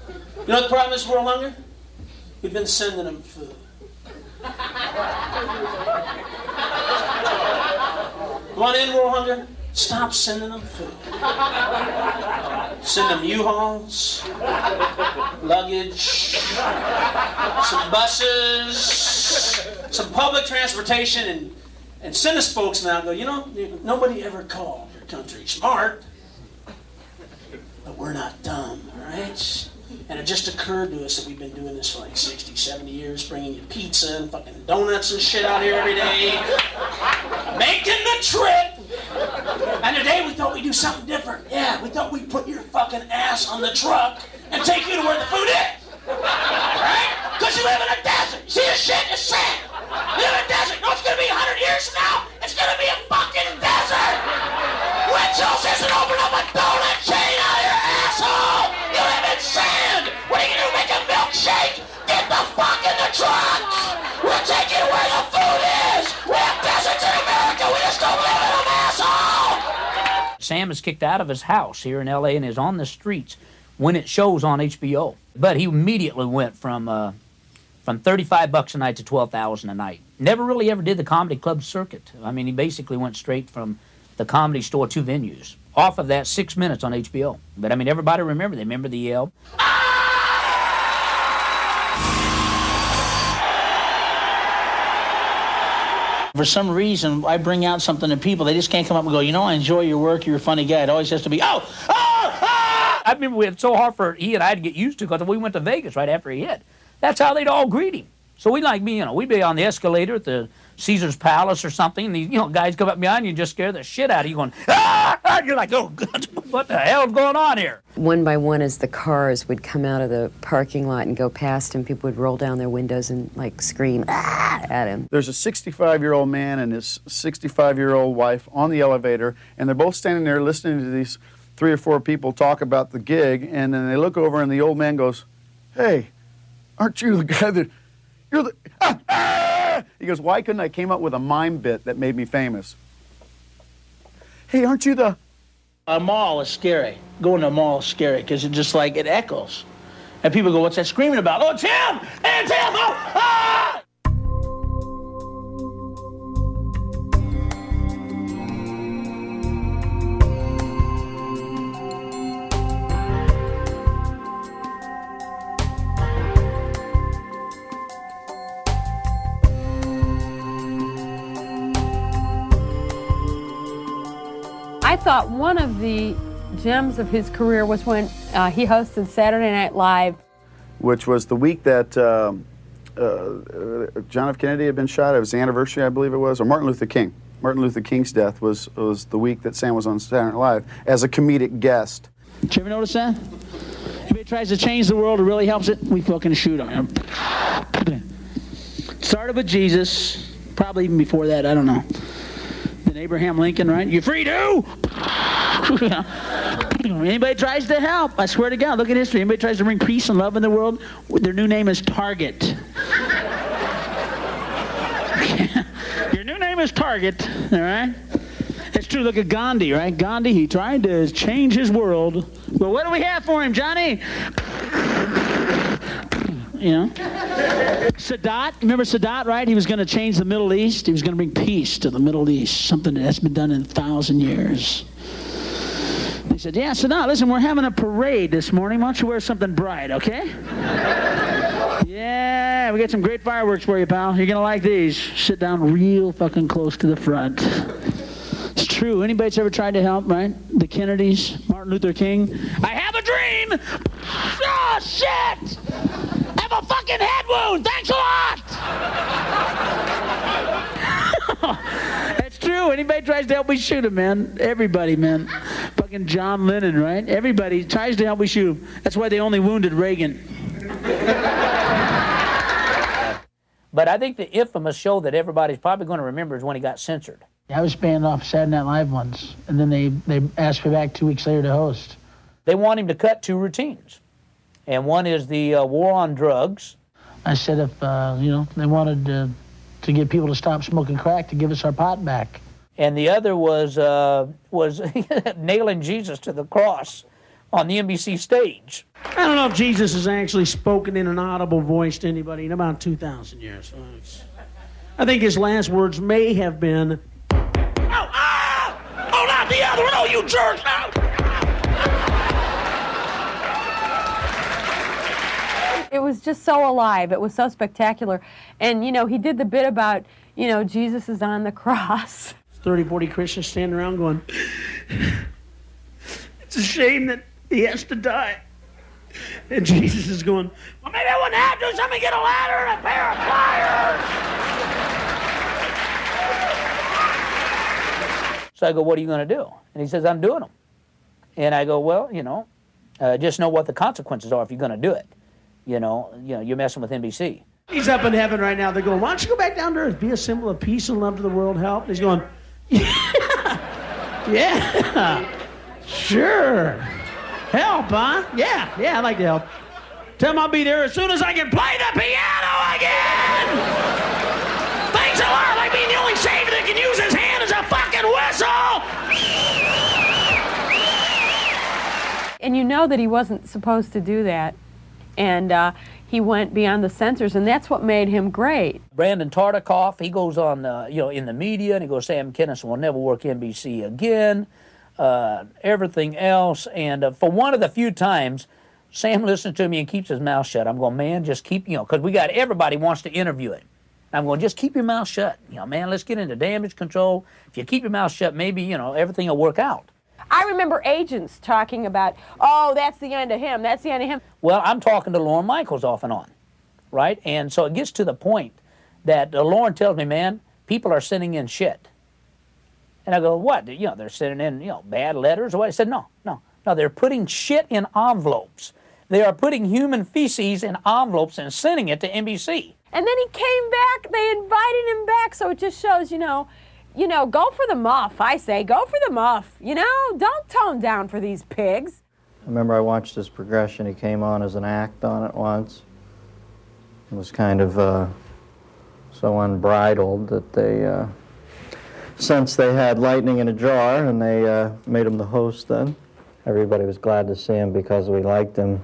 You know what the problem is, world hunger? We've been sending them food. You want to end world hunger? Stop sending them food. Send them U-Hauls, luggage, some buses, some public transportation, and send a spokesman out and go, you know, nobody ever called your country smart, but we're not dumb, all right? And it just occurred to us that we've been doing this for like 60, 70 years, bringing you pizza and fucking donuts and shit out here every day, making the trip. And today we thought we'd do something different. Yeah, we thought we'd put your fucking ass on the truck and take you to where the food is. Right? Because you live in a desert. See this shit? It's sand. You live in a desert. You know what's going to be 100 years from now? It's going to be a fucking desert. Winchell's isn't open up a donut chain out of your asshole. You live in sand. What are you going to do? Make a milkshake? Get the fuck in the truck. We're Sam is kicked out of his house here in L.A. and is on the streets when it shows on HBO. But he immediately went from $35 a night to $12,000 a night. Never really ever did the comedy club circuit. I mean, he basically went straight from the Comedy Store to venues. Off of that 6 minutes on HBO. But I mean, everybody remember. They remember the yell. For some reason, I bring out something to people. They just can't come up and go, you know, I enjoy your work. You're a funny guy. It always has to be, oh, oh, oh! I remember we had so hard for he and I to get used to because we went to Vegas right after he hit. That's how they'd all greet him. So we'd be on the escalator at the Caesar's Palace or something, and these, guys come up behind you and just scare the shit out of you, going, ah! And you're like, oh, God, what the hell's going on here? One by one, as the cars would come out of the parking lot and go past him, people would roll down their windows and, scream, ah, at him. There's a 65-year-old man and his 65-year-old wife on the elevator, and they're both standing there listening to these 3 or 4 people talk about the gig, and then they look over and the old man goes, hey, aren't you the guy that... You're the... Ah, ah! He goes, why couldn't I came up with a mime bit that made me famous? Hey, aren't you the... A mall is scary. Going to a mall is scary because it echoes. And people go, what's that screaming about? Oh, it's him! Hey, it's him! Oh, ah! I thought one of the gems of his career was when he hosted Saturday Night Live. Which was the week that John F. Kennedy had been shot. It was the anniversary, I believe it was, or Martin Luther King. Martin Luther King's death was the week that Sam was on Saturday Night Live as a comedic guest. Did you ever notice that? If it tries to change the world, it really helps it, we fucking shoot him. Started with Jesus, probably even before that, I don't know. Then Abraham Lincoln, right? You free to? Anybody tries to help, I swear to God, look at history. Anybody tries to bring peace and love in the world, their new name is Target. Your new name is Target, all right? It's true, look at Gandhi, right? Gandhi, he tried to change his world. Well, what do we have for him, Johnny? Sadat, remember Sadat, right? He was going to change the Middle East. He was going to bring peace to the Middle East, something that's been done in 1,000 years. They said, yeah, Sadat, listen, we're having a parade this morning. Why don't you wear something bright, okay? Yeah, we got some great fireworks for you, pal. You're going to like these. Sit down real fucking close to the front. It's true. Anybody that's ever tried to help, right? The Kennedys, Martin Luther King. I have a dream! Oh, shit! I have a fucking head wound! Thanks a lot! It's true. Anybody tries to help me shoot him, man. Everybody, man. Fucking John Lennon, right? Everybody tries to help me shoot him. That's why they only wounded Reagan. But I think the infamous show that everybody's probably going to remember is when he got censored. I was banned off Saturday Night Live once, and then they asked me back 2 weeks later to host. They want him to cut 2 routines. And one is the war on drugs. I said if, they wanted to get people to stop smoking crack, to give us our pot back. And the other was nailing Jesus to the cross on the NBC stage. I don't know if Jesus has actually spoken in an audible voice to anybody in about 2,000 years. I think his last words may have been, oh, not the other one, oh, you jerk, no! It was just so alive. It was so spectacular. And, he did the bit about, Jesus is on the cross. 30, 40 Christians standing around going, it's a shame that he has to die. And Jesus is going, well, maybe I wouldn't have to. Somebody get a ladder and a pair of pliers. So I go, what are you going to do? And he says, I'm doing them. And I go, well, just know what the consequences are if you're going to do it. You're messing with NBC. He's up in heaven right now. They're going, why don't you go back down to earth? Be a symbol of peace and love to the world, help. And he's going, yeah, sure. Help, huh? Yeah, I'd like to help. Tell him I'll be there as soon as I can play the piano again. Thanks a lot, like being the only savior that can use his hand as a fucking whistle. And you know that he wasn't supposed to do that. And he went beyond the censors, and that's what made him great. Brandon Tartikoff, he goes on, in the media, and he goes, Sam Kinison will never work NBC again, everything else. And for one of the few times, Sam listens to me and keeps his mouth shut. I'm going, man, just keep, because everybody wants to interview him. I'm going, just keep your mouth shut. Man, let's get into damage control. If you keep your mouth shut, maybe, everything will work out. I remember agents talking about, oh, that's the end of him, that's the end of him. Well, I'm talking to Lorne Michaels off and on, right? And so it gets to the point that Lorne tells me, man, people are sending in shit. And I go, what? They're sending in, bad letters or what? I said, no, they're putting shit in envelopes. They are putting human feces in envelopes and sending it to NBC. And then he came back, they invited him back, so it just shows, go for the muff, I say. Go for the muff, Don't tone down for these pigs. I remember I watched his progression. He came on as an act on it once. It was kind of so unbridled that they sensed they had lightning in a jar, and they made him the host then. Everybody was glad to see him because we liked him.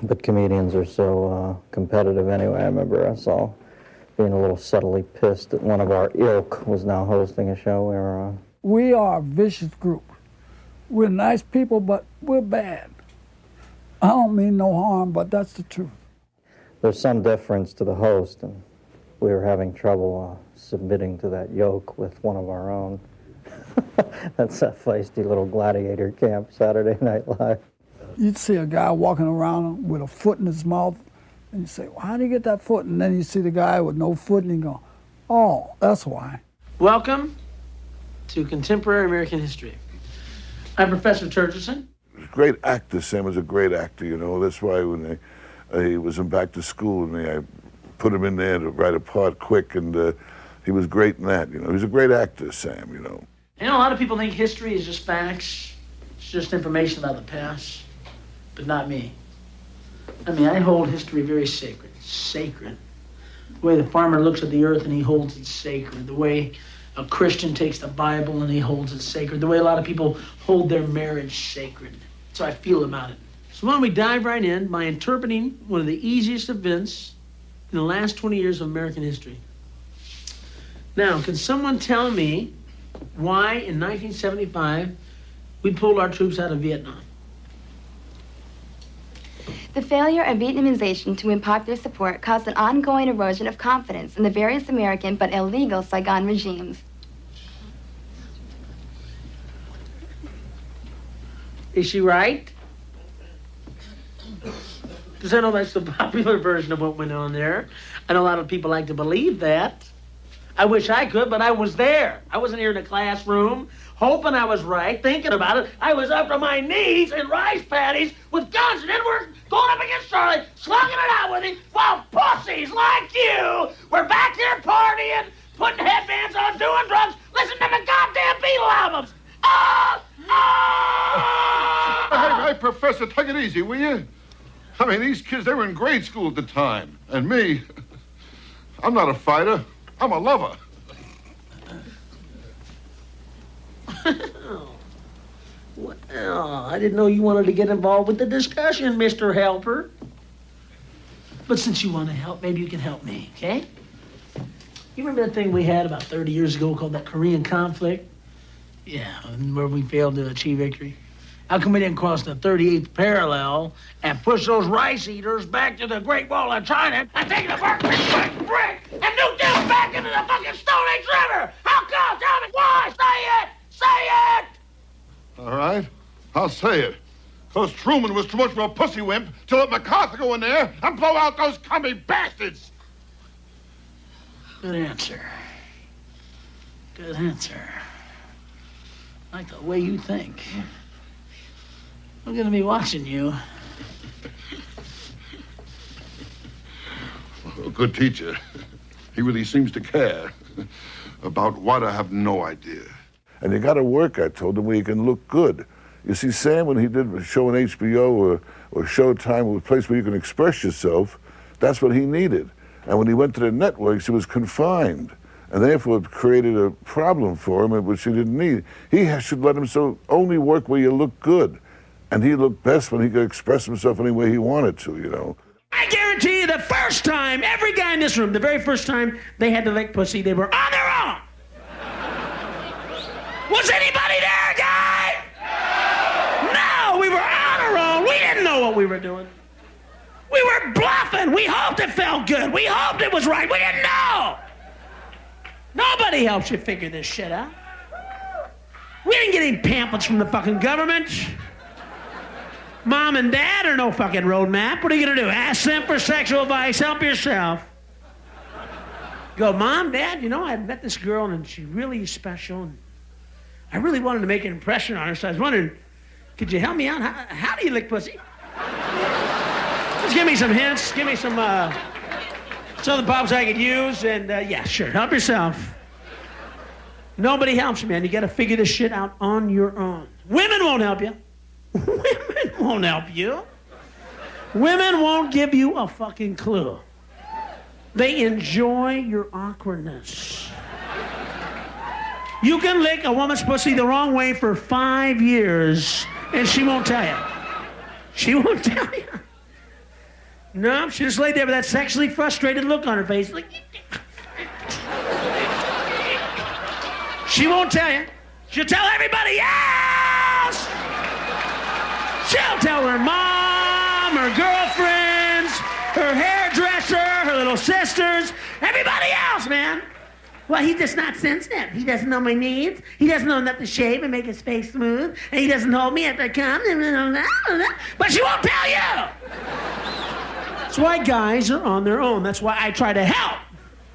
But comedians are so competitive anyway. I remember us all being a little subtly pissed that one of our ilk was now hosting a show we were on. We are a vicious group. We're nice people, but we're bad. I don't mean no harm, but that's the truth. There's some deference to the host, and we were having trouble submitting to that yoke with one of our own. That's that feisty little gladiator camp Saturday Night Live. You'd see a guy walking around with a foot in his mouth, and you say, well, how did he get that foot? And then you see the guy with no foot, and you go, oh, that's why. Welcome to Contemporary American History. I'm Professor Turgidson. Great actor. Sam was a great actor, That's why when he was in Back to School with me, I put him in there to write a part quick, and he was great in that, He was a great actor, Sam, A lot of people think history is just facts. It's just information about the past, but not me. I hold history very sacred. Sacred. The way the farmer looks at the earth and he holds it sacred. The way a Christian takes the Bible and he holds it sacred. The way a lot of people hold their marriage sacred. That's how I feel about it. So why don't we dive right in by interpreting one of the easiest events in the last 20 years of American history. Now, can someone tell me why in 1975 we pulled our troops out of Vietnam? The failure of Vietnamization to win popular support caused an ongoing erosion of confidence in the various American but illegal Saigon regimes. Is she right? Because I know that's the popular version of what went on there. I know a lot of people like to believe that. I wish I could, but I was there. I wasn't here in the classroom, hoping I was right, thinking about it. I was up to my knees in rice paddies with guns, and then we're going up against Charlie, slugging it out with him, while pussies like you were back here partying, putting headbands on, doing drugs, listening to the goddamn Beatle albums. Hey, Professor, take it easy, will you? These kids, they were in grade school at the time. And me, I'm not a fighter. I'm a lover. Well, I didn't know you wanted to get involved with the discussion, Mr. Helper. But since you want to help, maybe you can help me, okay? You remember that thing we had about 30 years ago called that Korean conflict? Yeah, where we failed to achieve victory. How come we didn't cross the 38th parallel and push those rice eaters back to the Great Wall of China and take the Berkeley brick and nuke them back into the fucking Stone Age River? How come? Tell me why? Say it! Say it! All right, I'll say it. Because Truman was too much of a pussy wimp to let MacArthur go in there and blow out those commie bastards. Good answer. Good answer. I like the way you think. I'm gonna be watching you. A good teacher. He really seems to care. About what, I have no idea. And you got to work, I told him, where you can look good. You see, Sam, when he did a show on HBO or Showtime, or a place where you can express yourself, that's what he needed. And when he went to the networks, he was confined. And therefore, it created a problem for him, which he didn't need. He should let himself only work where you look good. And he looked best when he could express himself any way he wanted to, you know. I guarantee you the first time, every guy in this room, the very first time they had to lick pussy, they were on their own. Was anybody there, guy? No, we were on our own. We didn't know what we were doing. We were bluffing. We hoped it felt good. We hoped it was right. We didn't know. Nobody helps you figure this shit out. We didn't get any pamphlets from the fucking government. Mom and dad are no fucking roadmap. What are you gonna do? Ask them for sexual advice. Help yourself. Go, Mom, Dad, you know, I met this girl and she's really special. And I really wanted to make an impression on her, so I was wondering, could you help me out? How do you lick pussy? Just give me some hints. Give me some Southern pops I could use, and yeah, sure, help yourself. Nobody helps you, man. You got to figure this shit out on your own. Women won't help you. Women won't help you. Women won't give you a fucking clue. They enjoy your awkwardness. You can lick a woman's pussy the wrong way for 5 years, and she won't tell you. She won't tell you. No, she just laid there with that sexually frustrated look on her face. Like, she won't tell you. She'll tell everybody else. She'll tell her mom, her girlfriends, her hairdresser, her little sisters, everybody else, man. Well, he's just not sensitive. He doesn't know my needs. He doesn't know enough to shave and make his face smooth. And he doesn't hold me after I come. But she won't tell you. That's why guys are on their own. That's why I try to help.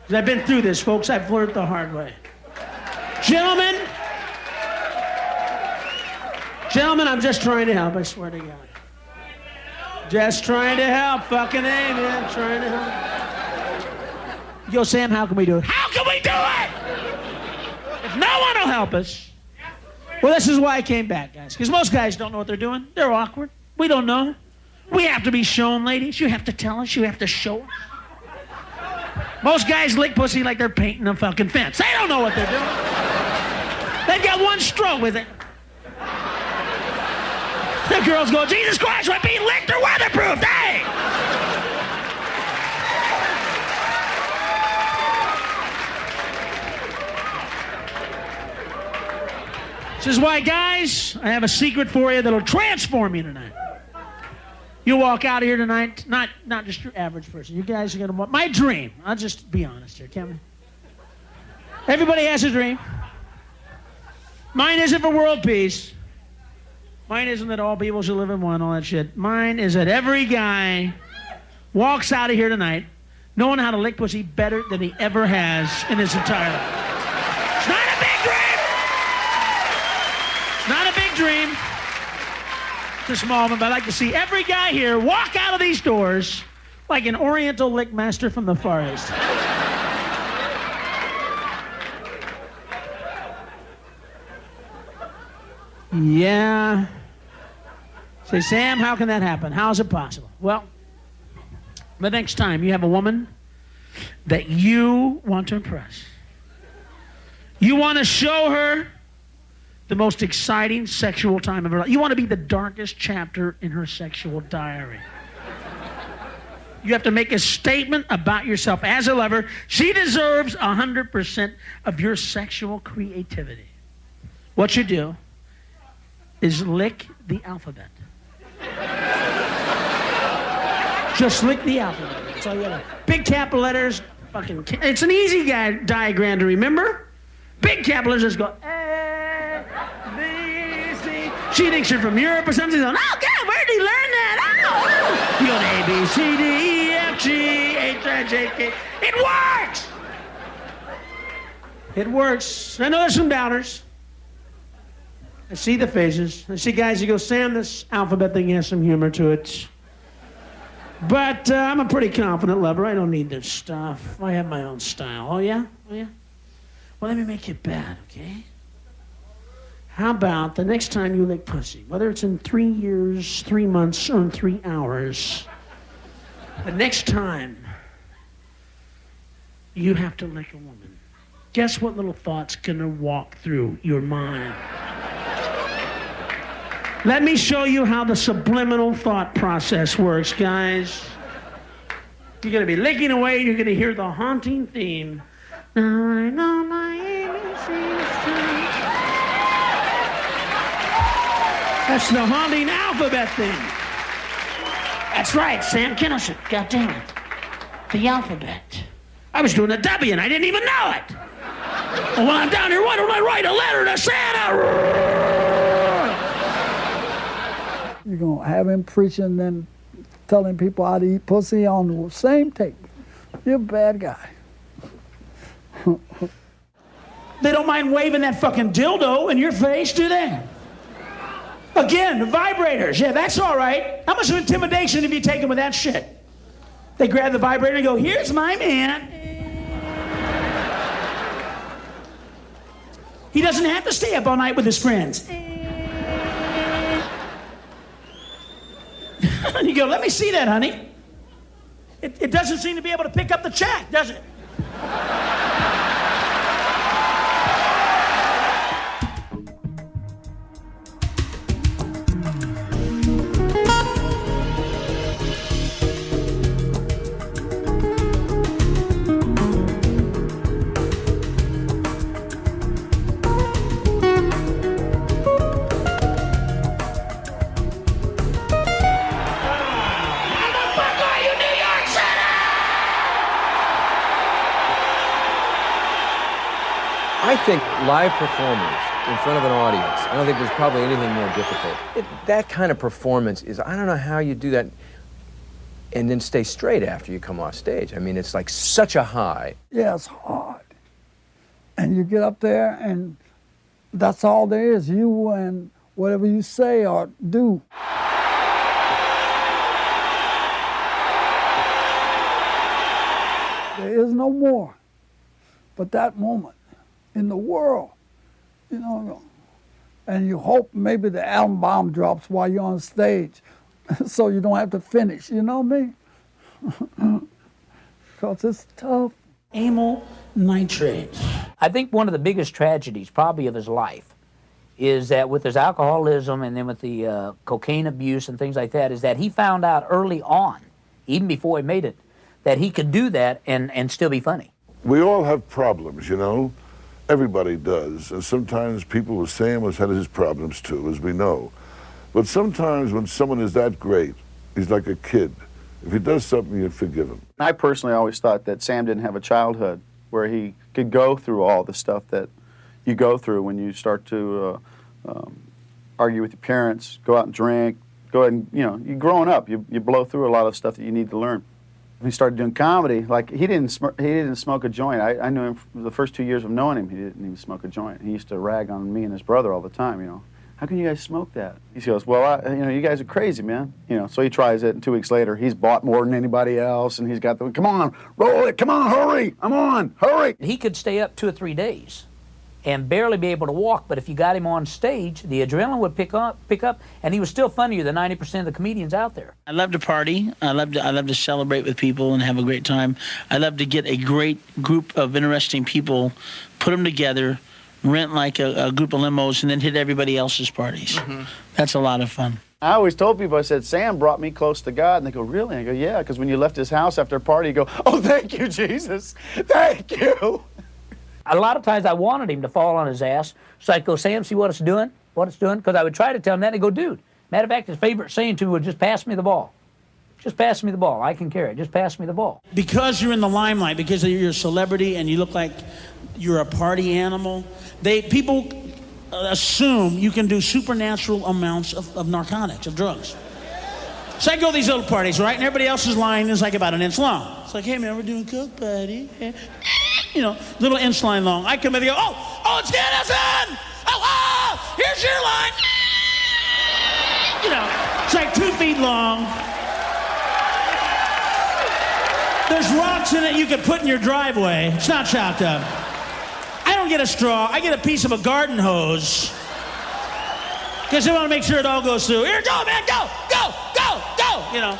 Because I've been through this, folks. I've learned the hard way. Gentlemen, I'm just trying to help. I swear to God. Just trying to help. Fucking A, man. Trying to help. Yo, Sam, how can we do it? How can we do it? If no one will help us. Well, this is why I came back, guys. Because most guys don't know what they're doing. They're awkward. We don't know. We have to be shown, ladies. You have to tell us. You have to show us. Most guys lick pussy like they're painting a fucking fence. They don't know what they're doing. They've got one stroke with it. The girls go, Jesus Christ, we're being licked or weatherproofed. Hey! This is why, guys, I have a secret for you that'll transform you tonight. You walk out of here tonight, not just your average person. You guys are going to want my dream. I'll just be honest here, can we? Everybody has a dream. Mine isn't for world peace. Mine isn't that all people should live in one, all that shit. Mine is that every guy walks out of here tonight knowing how to lick pussy better than he ever has in his entire life. It's not a big dream. It's not a big dream. It's a small one, but I'd like to see every guy here walk out of these doors like an Oriental lick master from the Far East. Yeah. Say, Sam, how can that happen? How is it possible? Well, the next time you have a woman that you want to impress, you want to show her the most exciting sexual time of her life. You want to be the darkest chapter in her sexual diary. You have to make a statement about yourself as a lover. She deserves 100% of your sexual creativity. What you do is lick the alphabet. Just lick the alphabet. That's all you gotta do. Big capital letters, fucking. It's an easy diagram to remember. Big capital letters just go A, B, C. She thinks you're from Europe or something. She's going, oh God, where did he learn that? Oh. You go A, B, C, D, E, F, G, H, I, J, K. It works. It works. I know there's some doubters. I see the faces. I see guys who go, Sam, this alphabet thing has some humor to it. But I'm a pretty confident lover. I don't need this stuff. I have my own style. Oh, yeah? Oh, yeah? Well, let me make it bad, okay? How about the next time you lick pussy, whether it's in 3 years, 3 months, or in 3 hours, the next time you have to lick a woman, guess what little thought's gonna walk through your mind? Let me show you how the subliminal thought process works, guys. You're going to be licking away, you're going to hear the haunting theme. Now I know my ABCs. That's the haunting alphabet thing. That's right, Sam Kinison. God damn it. The alphabet. I was doing a W and I didn't even know it. Well, when I'm down here, why don't I write a letter to Santa? You're going to have him preaching and telling people how to eat pussy on the same tape. You're a bad guy. They don't mind waving that fucking dildo in your face, do they? Again, the vibrators. Yeah, that's all right. How much of intimidation have you taken with that shit? They grab the vibrator and go, here's my man. He doesn't have to stay up all night with his friends. You go, let me see that, honey. It doesn't seem to be able to pick up the check, does it? I think live performance in front of an audience, I don't think there's probably anything more difficult. That kind of performance is, I don't know how you do that and then stay straight after you come off stage. I mean, it's like such a high. Yeah, it's hard. And you get up there and that's all there is, you and whatever you say or do. There is no more but that moment in the world, you know, and you hope maybe the atom bomb drops while you're on stage so you don't have to finish, you know what I mean? Because it's tough. Amyl nitrate. I think one of the biggest tragedies probably of his life is that with his alcoholism and then with the cocaine abuse and things like that, is that he found out early on, even before he made it, that he could do that and still be funny. We all have problems, you know. Everybody does. And sometimes people with Sam has had his problems too, as we know. But sometimes when someone is that great, he's like a kid. If he does something, you forgive him. I personally always thought that Sam didn't have a childhood where he could go through all the stuff that you go through when you start to argue with your parents, go out and drink, go ahead and, you know, you're growing up, you blow through a lot of stuff that you need to learn. When he started doing comedy, like he didn't smoke a joint. I knew him for the first 2 years of knowing him. He didn't even smoke a joint. He used to rag on me and his brother all the time. You know, how can you guys smoke that? He goes, well, you know, you guys are crazy, man. You know, so he tries it, and 2 weeks later, he's bought more than anybody else, and he's got the come on, roll it, come on, hurry, I'm on, hurry. He could stay up 2 or 3 days and barely be able to walk, but if you got him on stage, the adrenaline would pick up, and he was still funnier than 90% of the comedians out there. I love to party. I love to celebrate with people and have a great time. I love to get a great group of interesting people, put them together, rent like a group of limos, and then hit everybody else's parties. Mm-hmm. That's a lot of fun. I always told people, I said, Sam brought me close to God. And they go, really? I go, yeah, because when you left his house after a party, you go, oh, thank you, Jesus. Thank you. A lot of times I wanted him to fall on his ass. So I'd go, Sam, see what it's doing? What it's doing? Because I would try to tell him that, and he'd go, dude. Matter of fact, his favorite saying to him would just pass me the ball. Just pass me the ball. I can carry it. Just pass me the ball. Because you're in the limelight, because you're a celebrity and you look like you're a party animal, people assume you can do supernatural amounts of narcotics, of drugs. So I go to these little parties, right? And everybody else's line is like about an inch long. It's like, hey, man, we're doing coke, buddy. You know, little inch line long. I come in and go, oh, it's Kinison! Oh, here's your line! You know, it's like 2 feet long. There's rocks in it you could put in your driveway. It's not chopped up. I don't get a straw. I get a piece of a garden hose. Because I want to make sure it all goes through. Here, go, man, go, go, go, go, you know.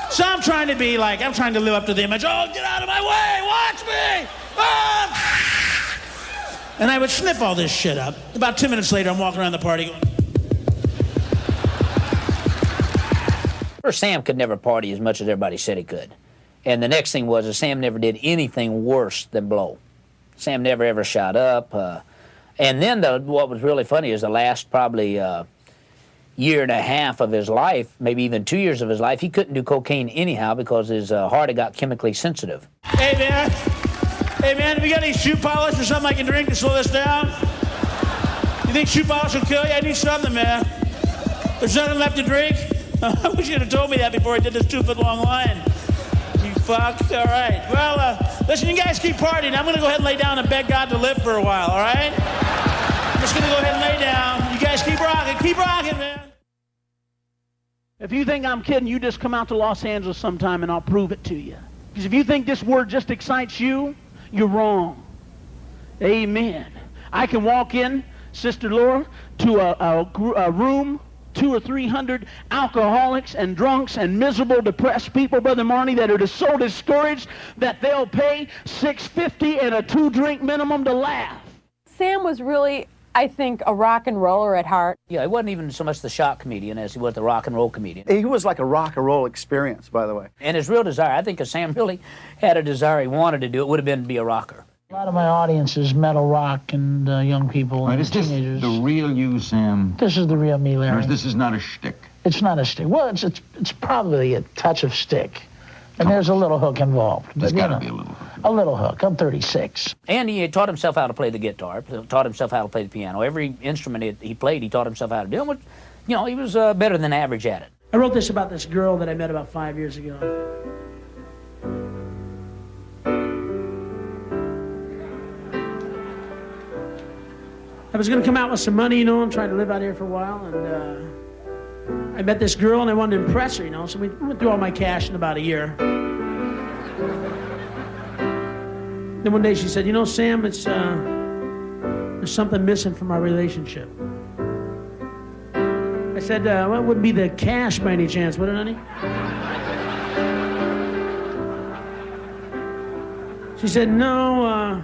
So I'm trying to be like, I'm trying to live up to the image. Oh, get out of my way, watch me. And I would sniff all this shit up. About 2 minutes later, I'm walking around the party going, First, Sam could never party as much as everybody said he could. And the next thing was that Sam never did anything worse than blow. Sam never ever shot up. And then what was really funny is the last probably year and a half of his life, maybe even 2 years of his life, he couldn't do cocaine anyhow because his heart had got chemically sensitive. Hey, man. Hey, man, have you got any shoe polish or something I can drink to slow this down? You think shoe polish will kill you? I need something, man. There's nothing left to drink? I wish you'd have told me that before I did this 2-foot-long line. You fuck. All right. Well, listen, you guys keep partying. I'm going to go ahead and lay down and beg God to live for a while, all right? I'm just going to go ahead and lay down. You guys keep rocking. Keep rocking, man. If you think I'm kidding, you just come out to Los Angeles sometime and I'll prove it to you. Because if you think this word just excites you, you're wrong. Amen. I can walk in, Sister Laura, to a room, 200 or 300 alcoholics and drunks and miserable, depressed people, Brother Marnie, that are just so discouraged that they'll pay $6.50 and a 2-drink minimum to laugh. Sam was really, I think, a rock and roller at heart. Yeah, he wasn't even so much the shock comedian as he was the rock and roll comedian. He was like a rock and roll experience, by the way. And his real desire, I think if Sam really had a desire he wanted to do, it would have been to be a rocker. A lot of my audience is metal rock and young people and Is this teenagers. the real you, Sam? This is the real me, Larry. Or this is not a shtick? It's not a stick. Well, it's probably a touch of stick. And there's a little hook involved. There's But, got to be a little. A little hook. I'm 36. And he taught himself how to play the guitar, taught himself how to play the piano. Every instrument he played, he taught himself how to do it. You know, he was better than average at it. I wrote this about this girl that I met about 5 years ago. I was going to come out with some money, you know, and try to live out here for a while, and I met this girl, and I wanted to impress her, you know, so we went through all my cash in about a year. Then one day she said, you know, Sam, there's something missing from our relationship. I said, well, it wouldn't be the cash by any chance, would it, honey? She said, no,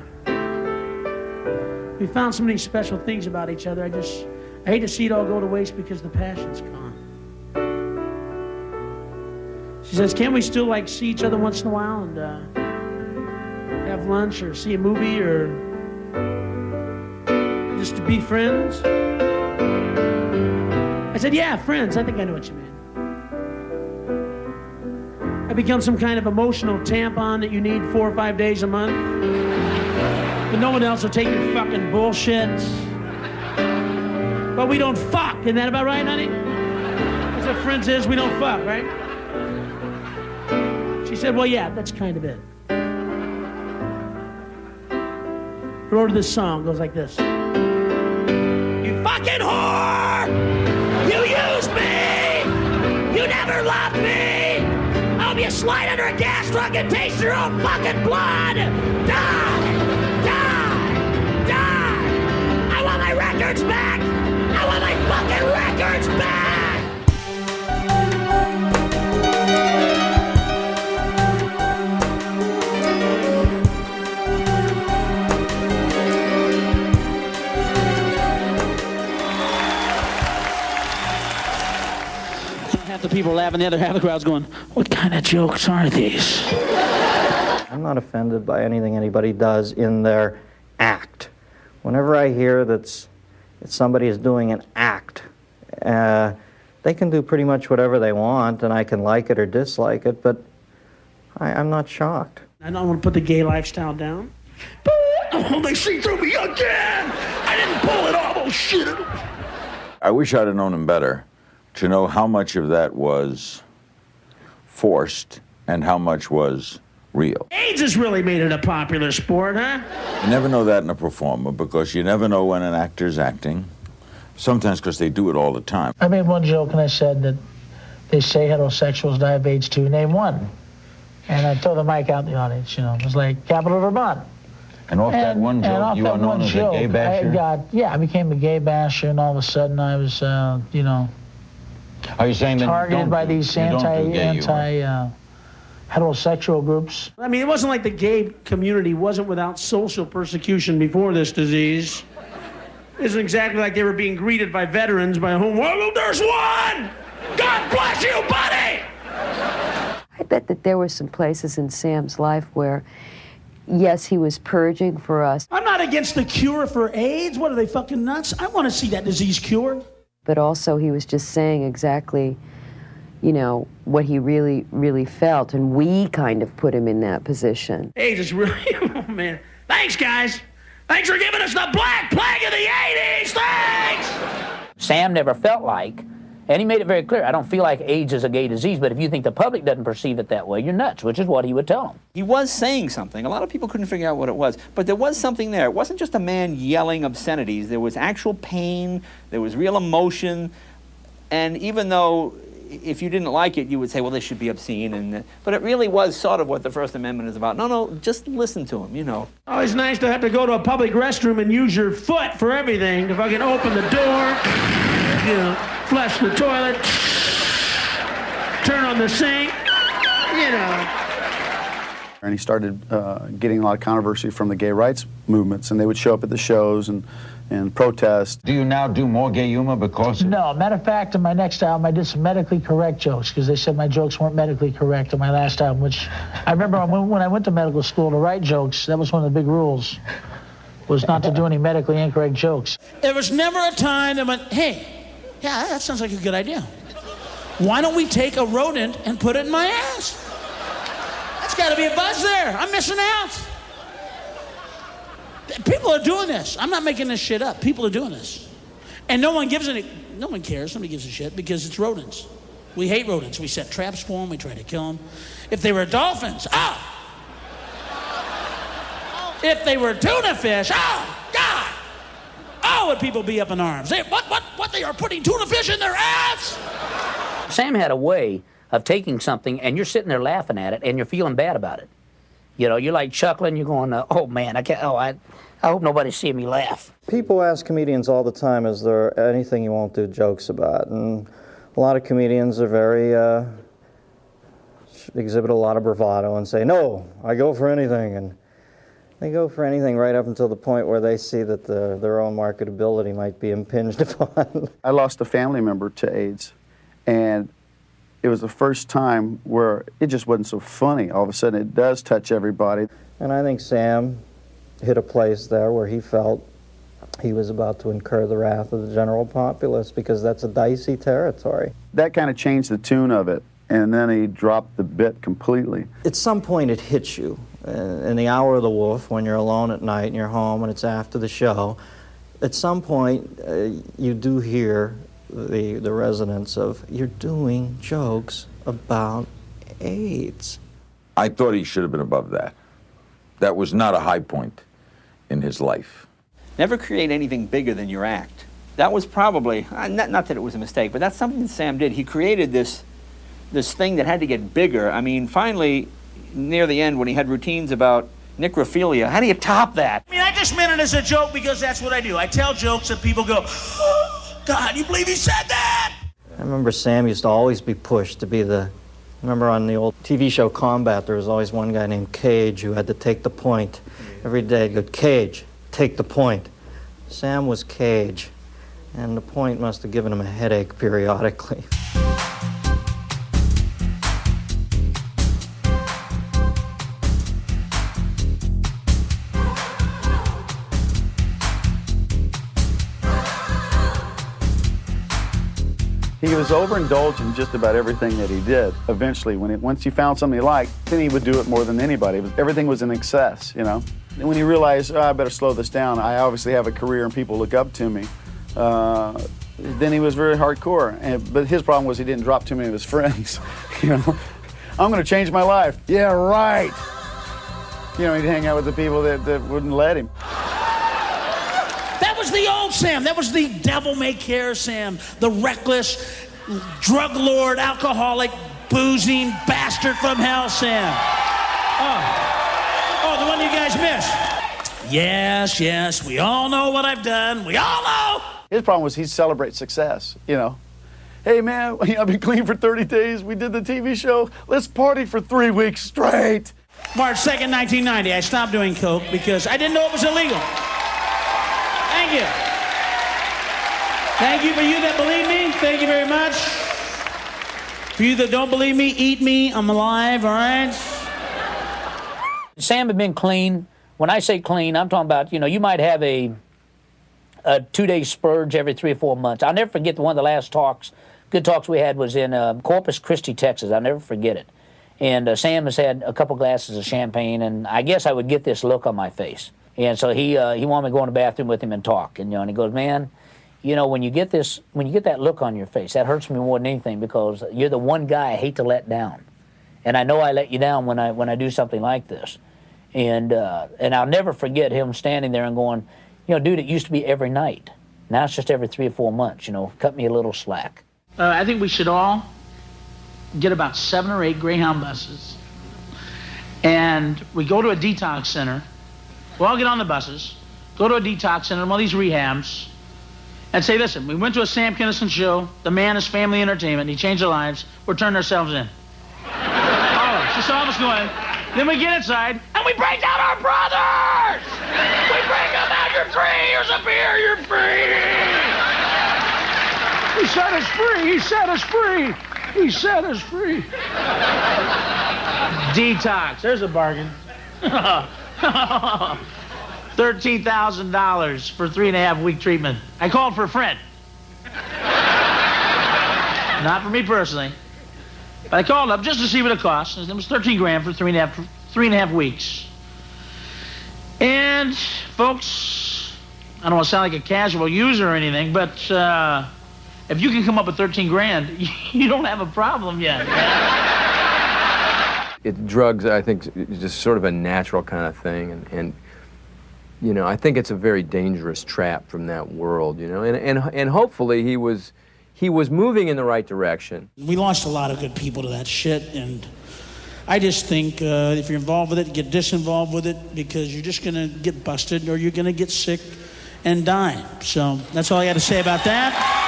we found so many special things about each other. I hate to see it all go to waste because the passion's gone. She says, can't we still, like, see each other once in a while and have lunch or see a movie or just to be friends? I said, yeah, friends. I think I know what you mean. I become some kind of emotional tampon that you need 4 or 5 days a month. But no one else will take your fucking bullshit. But we don't fuck. Isn't that about right, honey? That's what friends is. We don't fuck, right? She said, well, yeah, that's kind of it. Wrote her this song. Goes like this. You fucking whore! You used me! You never loved me! I hope you slide under a gas truck and taste your own fucking blood! Die! I want my records back! I want my fucking records back! Half the people laughing, the other half of the crowd's going, what kind of jokes are these? I'm not offended by anything anybody does in their act. Whenever I hear that somebody is doing an act, they can do pretty much whatever they want, and I can like it or dislike it, but I'm not shocked. I don't want to put the gay lifestyle down. Oh, they see through me again! I didn't pull it off, oh shit! I wish I'd have known him better to know how much of that was forced and how much was real. AIDS has really made it a popular sport, huh? You never know that in a performer because you never know when an actor's acting. Sometimes because they do it all the time. I made one joke and I said that they say heterosexuals die of AIDS too. Name one. And I throw the mic out in the audience, you know. It was like Capital Vermont. And off that one joke, you are known as a gay basher? I became a gay basher, and all of a sudden I was, you know, are you saying that targeted by these heterosexual groups. I mean, it wasn't like the gay community wasn't without social persecution before this disease. It isn't exactly like they were being greeted by veterans by whom, well, there's one! God bless you, buddy! bet that there were some places in Sam's life where, yes, he was purging for us. I'm not against the cure for AIDS. What are they, fucking nuts? I want to see that disease cured. But also he was just saying exactly, you know, what he really, really felt, and we kind of put him in that position. AIDS is really, oh man. Thanks, guys. Thanks for giving us the Black Plague of the 80s. Thanks! Sam never felt like, and he made it very clear, I don't feel like AIDS is a gay disease, but if you think the public doesn't perceive it that way, you're nuts, which is what he would tell them. He was saying something. A lot of people couldn't figure out what it was, but there was something there. It wasn't just a man yelling obscenities. There was actual pain, there was real emotion, and even though if you didn't like it, you would say, well, this should be obscene, but it really was sort of what the First Amendment is about. No, just listen to him, you know. Oh, it's nice to have to go to a public restroom and use your foot for everything. If I can open the door, you know, flush the toilet, turn on the sink, you know. And he started getting a lot of controversy from the gay rights movements, and they would show up at the shows and protest. Do you now do more gay humor because of... No, matter of fact, in my next album, I did some medically correct jokes because they said my jokes weren't medically correct in my last album, which I remember when I went to medical school to write jokes, that was one of the big rules, was not to do any medically incorrect jokes. There was never a time that went, hey, yeah, that sounds like a good idea. Why don't we take a rodent and put it in my ass? That's got to be a buzz there. I'm missing out. People are doing this. I'm not making this shit up. People are doing this. And no one cares. Nobody gives a shit because it's rodents. We hate rodents. We set traps for them. We try to kill them. If they were dolphins, if they were tuna fish, God. Would people be up in arms? What, they are putting tuna fish in their ass? Sam had a way of taking something and you're sitting there laughing at it and you're feeling bad about it. You know, you're like chuckling, you're going, oh man, I hope nobody's seeing me laugh. People ask comedians all the time, is there anything you won't do jokes about? And a lot of comedians are very, exhibit a lot of bravado and say, no, I go for anything. And they go for anything right up until the point where they see that their own marketability might be impinged upon. I lost a family member to AIDS, and it was the first time where it just wasn't so funny. All of a sudden, it does touch everybody. And I think Sam hit a place there where he felt he was about to incur the wrath of the general populace, because that's a dicey territory. That kind of changed the tune of it, and then he dropped the bit completely. At some point, it hits you. In the hour of the wolf, when you're alone at night and you're home and it's after the show, at some point, you do hear the resonance of, you're doing jokes about AIDS. I thought he should have been above that. That was not a high point in his life. Never create anything bigger than your act. That was probably, not that it was a mistake, but that's something that Sam did. He created this thing that had to get bigger. I mean, finally, near the end, when he had routines about necrophilia, how do you top that? I mean, I just meant it as a joke because that's what I do. I tell jokes and people go, oh, God, you believe he said that? I remember Sam used to always be pushed to be remember on the old TV show Combat, there was always one guy named Cage who had to take the point. Every day he'd go, Cage, take the point. Sam was Cage, and the point must have given him a headache periodically. He was overindulging just about everything that he did. Eventually, once he found something he liked, then he would do it more than anybody. Everything was in excess, you know. And when he realized, I better slow this down, I obviously have a career and people look up to me, then he was very hardcore. But his problem was he didn't drop too many of his friends. You know, I'm going to change my life. Yeah, right. You know, he'd hang out with the people that wouldn't let him. That was the old Sam. That was the devil-may-care Sam. The reckless, drug lord, alcoholic, boozing bastard from hell Sam. Oh, the one you guys missed. Yes, we all know what I've done. We all know. His problem was he'd celebrate success, you know. Hey, man, I've been clean for 30 days. We did the TV show. Let's party for 3 weeks straight. March 2nd, 1990, I stopped doing coke because I didn't know it was illegal. Thank you. Thank you for you that believe me. Thank you very much. For you that don't believe me, eat me. I'm alive, all right? Sam had been clean. When I say clean, I'm talking about, you might have a 2-day spurge every 3 or 4 months. I'll never forget one of the last good talks we had was in Corpus Christi, Texas. I'll never forget it. And Sam has had a couple glasses of champagne, and I guess I would get this look on my face. And so he wanted me to go in the bathroom with him and talk. And, and he goes, man, when you get that look on your face, that hurts me more than anything because you're the one guy I hate to let down. And I know I let you down when I do something like this. And I'll never forget him standing there and going, dude, it used to be every night. Now it's just every 3 or 4 months, cut me a little slack. I think we should all get about 7 or 8 Greyhound buses, and we go to a detox center. We'll all get on the buses, go to a detox center, one of these rehabs, and say, listen, we went to a Sam Kinison show, the man is family entertainment, he changed our lives, we're turning ourselves in. All of us, just all of us going. Then we get inside, and we break down our brothers! We break them out, you're free, here's a beer, you're free! He set us free, he set us free! He set us free. Detox. There's a bargain. $13,000 for 3.5-week treatment. I called for a friend. Not for me personally. But I called up just to see what it cost. It was $13,000 for 3.5 weeks. And, folks, I don't want to sound like a casual user or anything, but if you can come up with $13,000, you don't have a problem yet. Drugs, I think, is just sort of a natural kind of thing, and I think it's a very dangerous trap from that world, and hopefully he was moving in the right direction. We lost a lot of good people to that shit, and I just think if you're involved with it, get disinvolved with it, because you're just gonna get busted or you're gonna get sick and die. So that's all I got to say about that.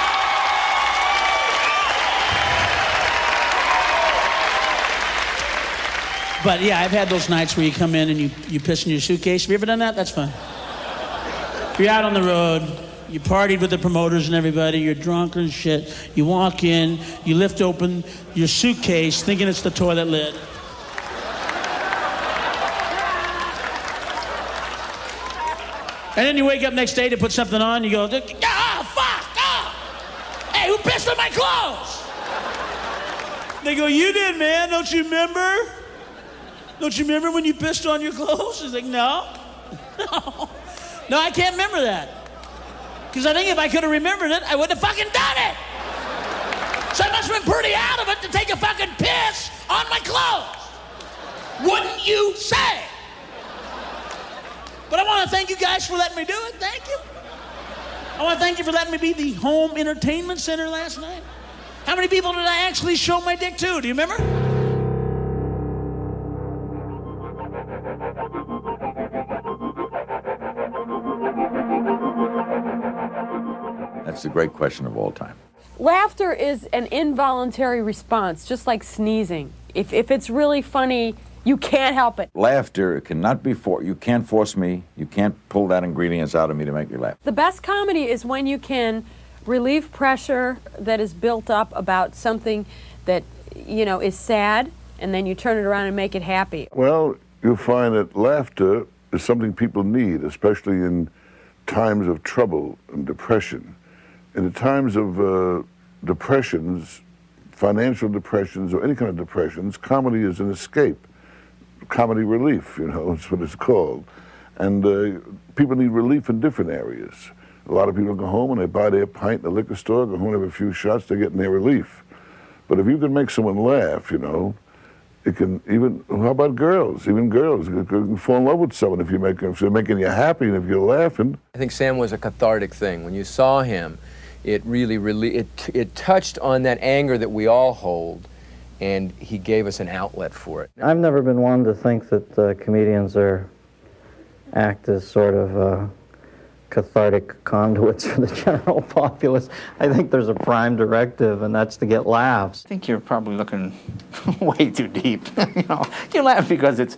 But yeah, I've had those nights where you come in and you piss in your suitcase. Have you ever done that? That's fun. You're out on the road, you partied with the promoters and everybody, you're drunk and shit. You walk in, you lift open your suitcase thinking it's the toilet lid. And then you wake up next day to put something on, you go, ah, fuck, ah! Hey, who pissed on my clothes? They go, you did, man, don't you remember? Don't you remember when you pissed on your clothes? He's like, no. No, I can't remember that. Because I think if I could have remembered it, I wouldn't have fucking done it. So I must have been pretty out of it to take a fucking piss on my clothes. Wouldn't you say? But I want to thank you guys for letting me do it. Thank you. I want to thank you for letting me be the home entertainment center last night. How many people did I actually show my dick to? Do you remember? That's the great question of all time. Laughter is an involuntary response, just like sneezing. If it's really funny, you can't help it. Laughter cannot be forced. You can't force me. You can't pull that ingredients out of me to make me laugh. The best comedy is when you can relieve pressure that is built up about something that, is sad, and then you turn it around and make it happy. Well, you'll find that laughter is something people need, especially in times of trouble and depression. In the times of depressions, financial depressions or any kind of depressions, comedy is an escape. Comedy relief, that's what it's called. And people need relief in different areas. A lot of people go home and they buy their pint in the liquor store, go home and have a few shots, they're getting their relief. But if you can make someone laugh, it can even, how about girls? Even girls can fall in love with someone if they're making you happy and if you're laughing. I think Sam was a cathartic thing. When you saw him, it really, it touched on that anger that we all hold, and he gave us an outlet for it. I've never been one to think that comedians act as sort of cathartic conduits for the general populace. I think there's a prime directive, and that's to get laughs. I think you're probably looking way too deep. You laugh because it's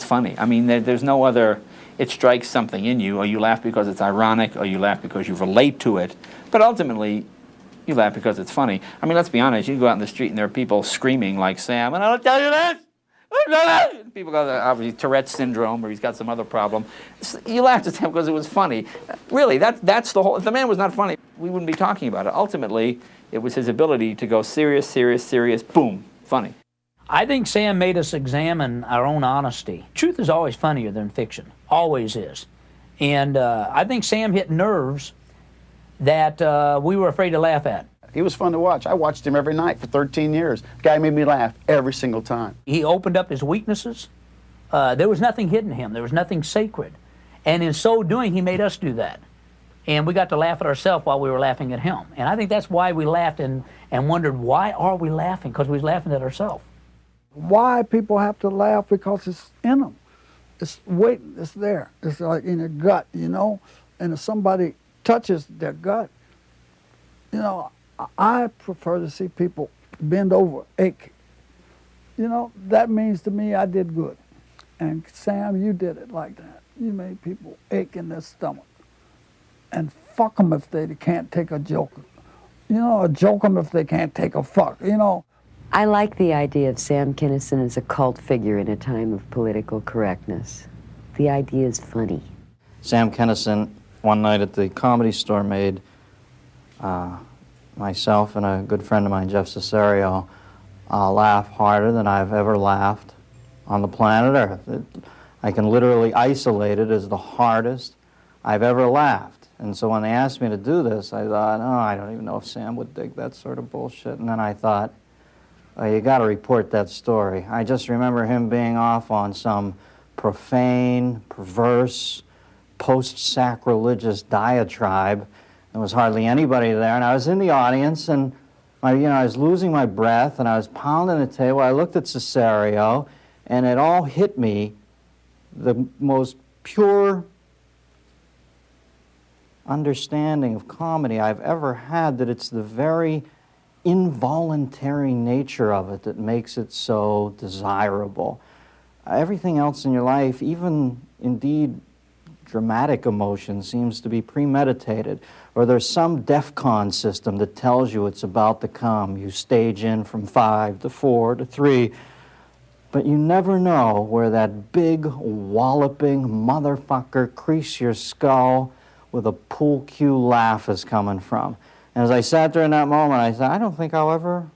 funny. I mean, there's no other. It strikes something in you, or you laugh because it's ironic, or you laugh because you relate to it. But ultimately, You laugh because it's funny. I mean, let's be honest. You go out in the street and there are people screaming like Sam, and I'll tell you this. People got obviously Tourette's syndrome, or he's got some other problem. You laughed at him because it was funny. Really, that's the whole. If the man was not funny, we wouldn't be talking about it. Ultimately, it was his ability to go serious, serious, serious, boom, funny. I think Sam made us examine our own honesty. Truth is always funnier than fiction, always is. And I think Sam hit nerves that we were afraid to laugh at. He was fun to watch. I watched him every night for 13 years. Guy made me laugh every single time. He opened up his weaknesses. There was nothing hidden in him. There was nothing sacred. And in so doing, he made us do that. And we got to laugh at ourselves while we were laughing at him. And I think that's why we laughed and wondered, why are we laughing? Because we was laughing at ourselves. Why people have to laugh? Because it's in them. It's waiting. It's there. It's like in your gut, you know? And if somebody touches their gut, you know, I prefer to see people bend over, ache. You know, that means to me I did good. And Sam, you did it like that. You made people ache in their stomach. And fuck them if they can't take a joke. You know, or joke them if they can't take a fuck, you know. I like the idea of Sam Kinison as a cult figure in a time of political correctness. The idea is funny. Sam Kinison, one night at the Comedy Store, made myself and a good friend of mine, Jeff Cesario, laugh harder than I've ever laughed on the planet Earth. I can literally isolate it as the hardest I've ever laughed. And so when they asked me to do this, I thought, oh, I don't even know if Sam would dig that sort of bullshit. And then I thought, oh, you got to report that story. I just remember him being off on some profane, perverse, post-sacrilegious diatribe. There was hardly anybody there, and I was in the audience, and I was losing my breath, and I was pounding the table. I looked at Cesario, and it all hit me, the most pure understanding of comedy I've ever had, that it's the very involuntary nature of it that makes it so desirable. Everything else in your life, even indeed dramatic emotion, seems to be premeditated, or there's some DEFCON system that tells you it's about to come. You stage in from 5 to 4 to 3, but you never know where that big walloping motherfucker crease your skull with a pool cue laugh is coming from. And as I sat there in that moment, I said, I don't think I'll ever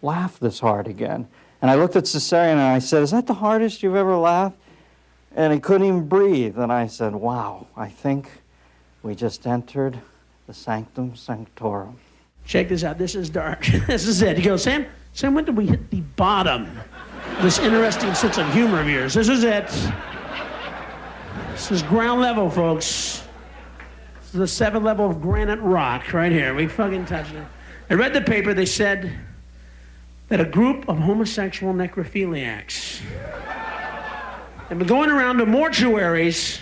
laugh this hard again. And I looked at Cesario and I said, is that the hardest you've ever laughed? And he couldn't even breathe. And I said, wow, I think we just entered the sanctum sanctorum. Check this out. This is dark. This is it. He goes, Sam, when did we hit the bottom? This interesting sense of humor of yours. This is it. This is ground level, folks. This is the 7th level of granite rock right here. We fucking touched it. I read the paper. They said that a group of homosexual necrophiliacs have been going around to mortuaries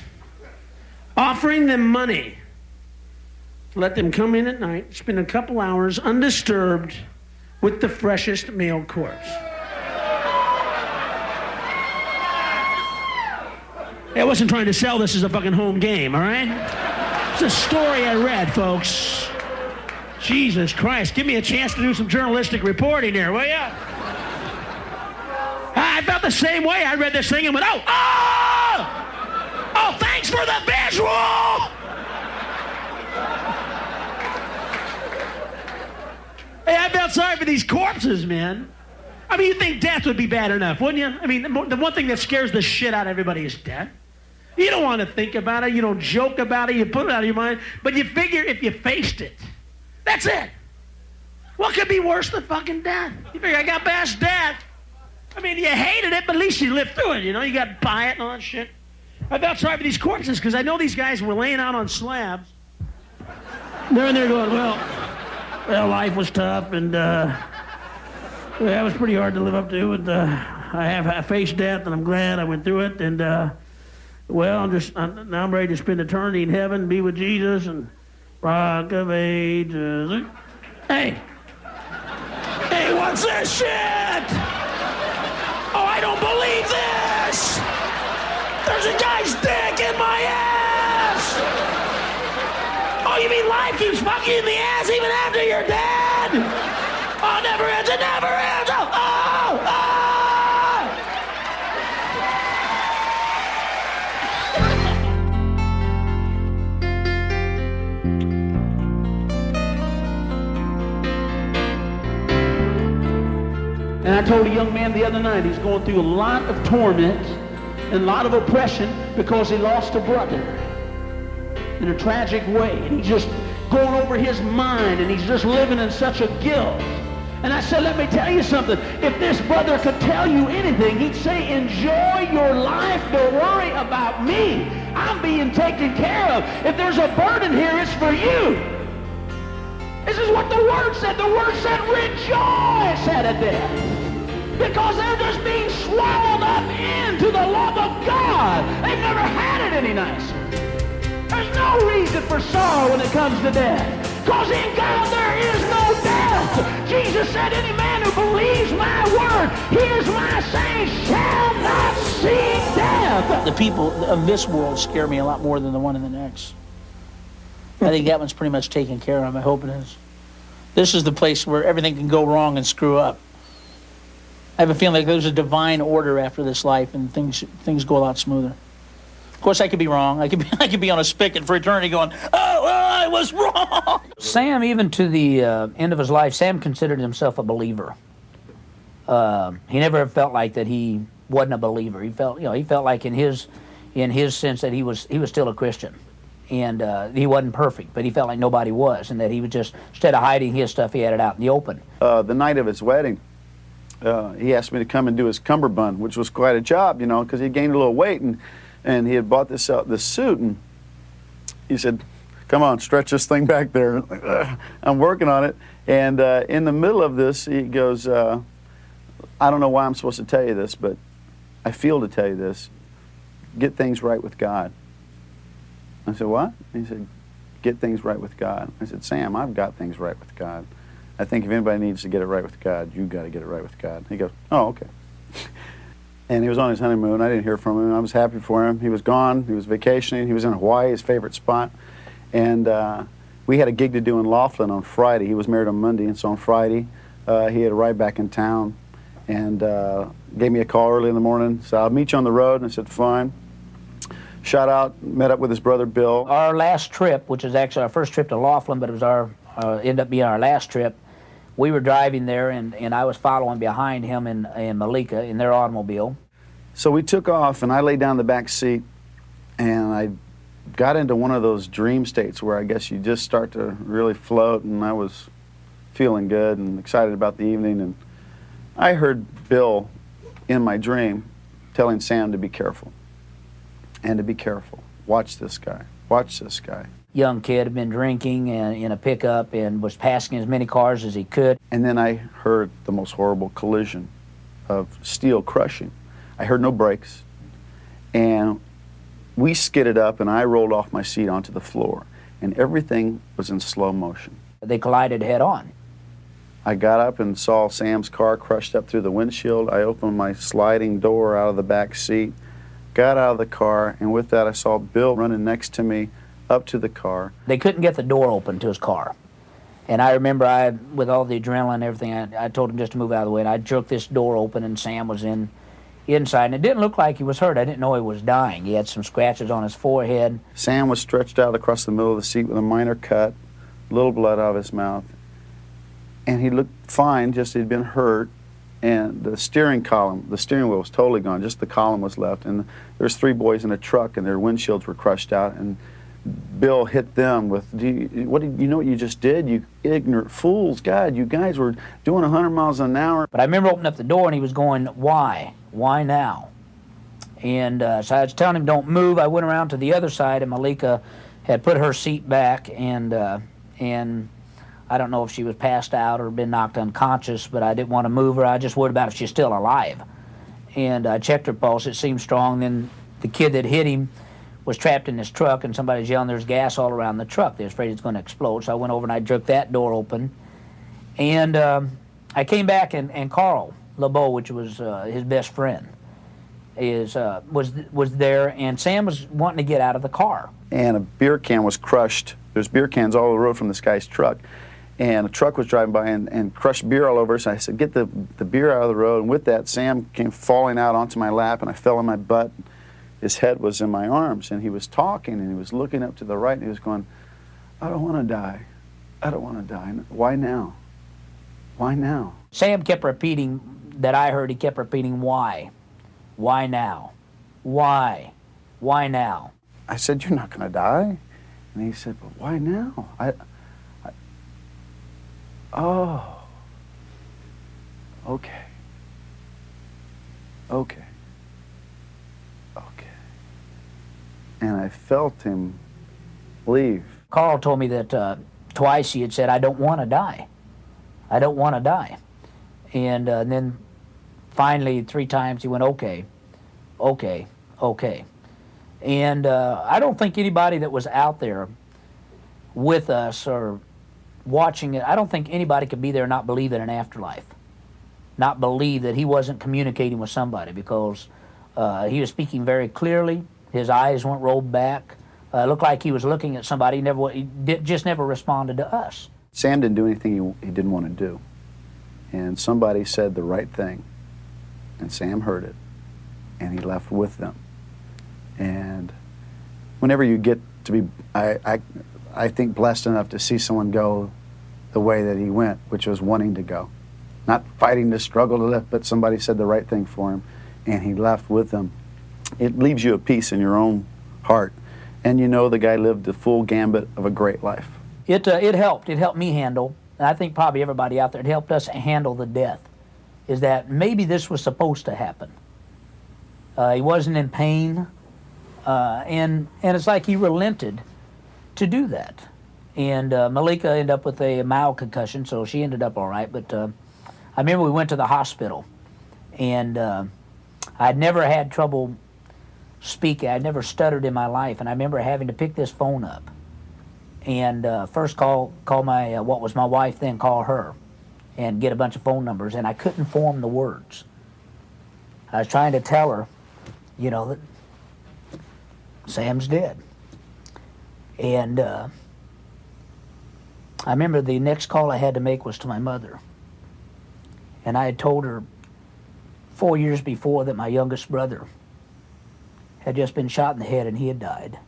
offering them money to let them come in at night, spend a couple hours undisturbed with the freshest male corpse. I wasn't trying to sell this as a fucking home game, all right? It's a story I read, folks. Jesus Christ, give me a chance to do some journalistic reporting here, will ya? I felt the same way. I read this thing and went, oh, thanks for the visual! Hey, I felt sorry for these corpses, man. I mean, you'd think death would be bad enough, wouldn't you? I mean, the one thing that scares the shit out of everybody is death. You don't want to think about it. You don't joke about it. You put it out of your mind. But you figure if you faced it, that's it. What could be worse than fucking death? You figure, I got past death. I mean, you hated it, but at least you lived through it, you know? You got by it and all that shit. I felt sorry for these corpses because I know these guys were laying out on slabs. They're in there going, well, life was tough, and that was pretty hard to live up to. And I faced death, and I'm glad I went through it. And now I'm ready to spend eternity in heaven, be with Jesus, and Rock of Ages. Hey, what's this shit? Oh, I don't believe this! There's a guy's dick in my ass! Oh, you mean life keeps fucking you in the ass even after you're dead? Oh, it never ends, it never ends. Oh, oh, oh. And I told a young man the other night, he's going through a lot of torment and a lot of oppression because he lost a brother in a tragic way. And he's just going over his mind, and he's just living in such a guilt. And I said, let me tell you something. If this brother could tell you anything, he'd say, enjoy your life. Don't worry about me. I'm being taken care of. If there's a burden here, it's for you. This is what the Word said. The Word said, rejoice at a death. Because they're just being swallowed up into the love of God. They've never had it any nicer. There's no reason for sorrow when it comes to death. Because in God there is no death. Jesus said, any man who believes my word, hears my saying, shall not see death. The people of this world scare me a lot more than the one in the next. I think that one's pretty much taken care of. I hope it is. This is the place where everything can go wrong and screw up. I have a feeling like there's a divine order after this life, and things go a lot smoother. Of course, I could be wrong. I could be on a spigot for eternity going, oh, I was wrong. Sam, even to the end of his life, Sam considered himself a believer. He never felt like that he wasn't a believer. He felt like in his sense that he was still a Christian. And he wasn't perfect, but he felt like nobody was, and that he was just, instead of hiding his stuff, he had it out in the open. The night of his wedding, he asked me to come and do his cummerbund, which was quite a job, you know, because he gained a little weight, and he had bought this suit, and he said, come on, stretch this thing back there. I'm working on it, and in the middle of this, he goes, I don't know why I'm supposed to tell you this, but I feel to tell you this. Get things right with God. I said, what? He said, get things right with God. I said, Sam, I've got things right with God. I think if anybody needs to get it right with God, you've got to get it right with God. He goes, oh, okay. And he was on his honeymoon. I didn't hear from him. I was happy for him. He was gone. He was vacationing. He was in Hawaii, his favorite spot. And we had a gig to do in Laughlin on Friday. He was married on Monday, and so on Friday, he had to ride back in town and gave me a call early in the morning. So I'll meet you on the road. And I said, fine. Shot out, met up with his brother Bill. Our last trip, which is actually our first trip to Laughlin, but it was ended up being our last trip, we were driving there, and I was following behind him and Malika in their automobile. So we took off, and I lay down in the back seat, and I got into one of those dream states where I guess you just start to really float, and I was feeling good and excited about the evening, and I heard Bill in my dream telling Sam to be careful. And to be careful. Watch this guy. Watch this guy. Young kid had been drinking and in a pickup and was passing as many cars as he could. And then I heard the most horrible collision of steel crushing. I heard no brakes. And we skidded up, and I rolled off my seat onto the floor. And everything was in slow motion. They collided head on. I got up and saw Sam's car crushed up through the windshield. I opened my sliding door out of the back seat, got out of the car, and with that I saw Bill running next to me up to the car. They couldn't get the door open to his car. And I remember with all the adrenaline and everything, I told him just to move out of the way, and I jerked this door open, and Sam was inside. And it didn't look like he was hurt. I didn't know he was dying. He had some scratches on his forehead. Sam was stretched out across the middle of the seat with a minor cut, little blood out of his mouth. And he looked fine, just he'd been hurt. And the steering wheel was totally gone. Just the column was left. And there's 3 boys in a truck, and their windshields were crushed out. And Bill hit them with, you know what you just did? You ignorant fools. God, you guys were doing 100 miles an hour. But I remember opening up the door, and he was going, why? Why now? And so I was telling him, don't move. I went around to the other side, and Malika had put her seat back, and I don't know if she was passed out or been knocked unconscious, but I didn't want to move her. I just worried about if she's still alive. And I checked her pulse. It seemed strong. Then the kid that hit him was trapped in his truck, and somebody's yelling there's gas all around the truck. They're afraid it's going to explode. So I went over and I jerked that door open. And I came back, and Carl LeBeau, which was his best friend, was there, and Sam was wanting to get out of the car. And a beer can was crushed There's beer cans all over the road from this guy's truck. And a truck was driving by and crushed beer all over us. I said, get the beer out of the road. And with that, Sam came falling out onto my lap, and I fell on my butt. His head was in my arms, and he was talking, and he was looking up to the right, and he was going, I don't want to die. I don't want to die. Why now? Why now? Sam kept repeating, that I heard, he kept repeating, why? Why now? Why? Why now? I said, you're not going to die. And he said, but why now? Oh, okay. Okay. Okay. And I felt him leave. Carl told me that twice he had said, I don't want to die. I don't want to die. And then finally 3 times he went, okay, okay, okay. And I don't think anybody that was out there with us or watching it, I don't think anybody could be there and not believe in an afterlife, not believe that he wasn't communicating with somebody, because he was speaking very clearly. His eyes weren't rolled back. It looked like he was looking at somebody. Just never responded to us. Sam didn't do anything he didn't want to do. And somebody said the right thing, and Sam heard it, and he left with them. And whenever you get to be, I think, blessed enough to see someone go the way that he went, which was wanting to go. Not fighting to struggle to live, but somebody said the right thing for him, and he left with them. It leaves you a peace in your own heart, and you know the guy lived the full gambit of a great life. It helped. It helped me handle, and I think probably everybody out there, it helped us handle the death, is that maybe this was supposed to happen. He wasn't in pain, and it's like he relented to do that. And Malika ended up with a mild concussion, so she ended up all right. But I remember we went to the hospital, and I'd never had trouble speaking. I'd never stuttered in my life, and I remember having to pick this phone up and first call my what was my wife, then call her and get a bunch of phone numbers, and I couldn't form the words. I was trying to tell her, you know, that Sam's dead. And I remember the next call I had to make was to my mother. And I had told her 4 years before that my youngest brother had just been shot in the head and he had died.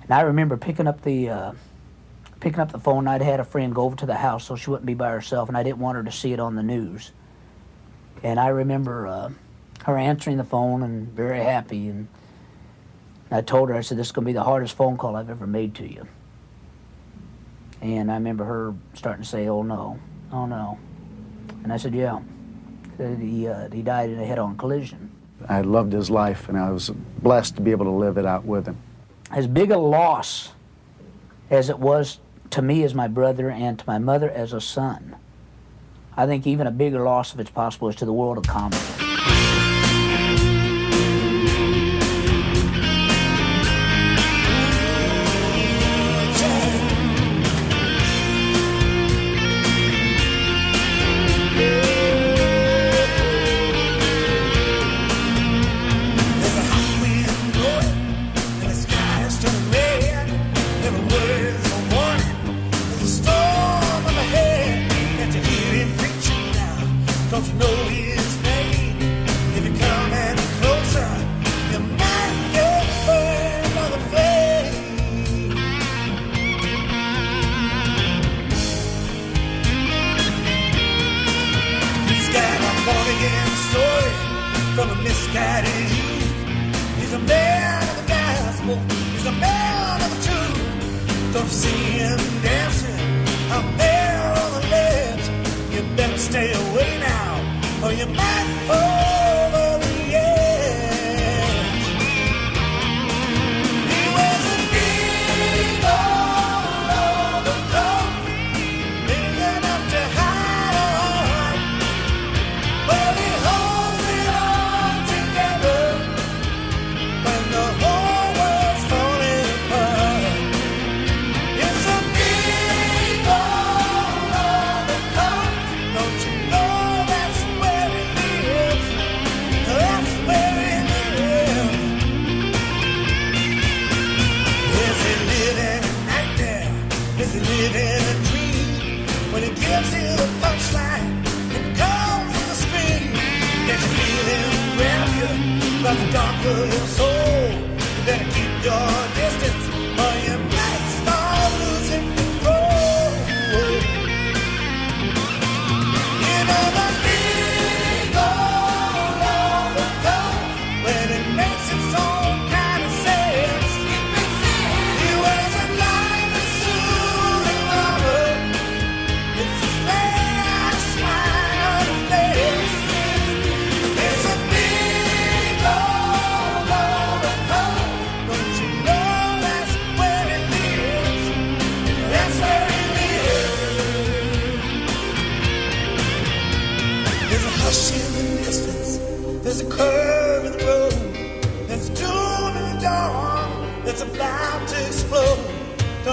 And I remember picking up the phone. I'd had a friend go over to the house so she wouldn't be by herself, and I didn't want her to see it on the news. And I remember her answering the phone and very happy. And I told her, I said, this is going to be the hardest phone call I've ever made to you. And I remember her starting to say, oh no, oh no. And I said, yeah. He died in a head-on collision. I loved his life, and I was blessed to be able to live it out with him. As big a loss as it was to me as my brother and to my mother as a son, I think even a bigger loss, if it's possible, is to the world of comedy. Don't you know his name? If you come any closer, you might get burned by the flame. He's got a born-again story from a misguided youth. He's a man of the gospel. He's a man of the truth. Don't you see him dancing out there on the ledge? You better stay away now, or you might fall over the edge. He was a eagle on the road, big enough to hide a heart, but he holds it all together when the whole world's falling apart. It's a eagle on the coast, don't you know that's where it lives?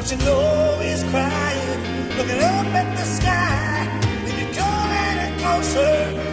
Don't you know he's crying, looking up at the sky? If you come any closer,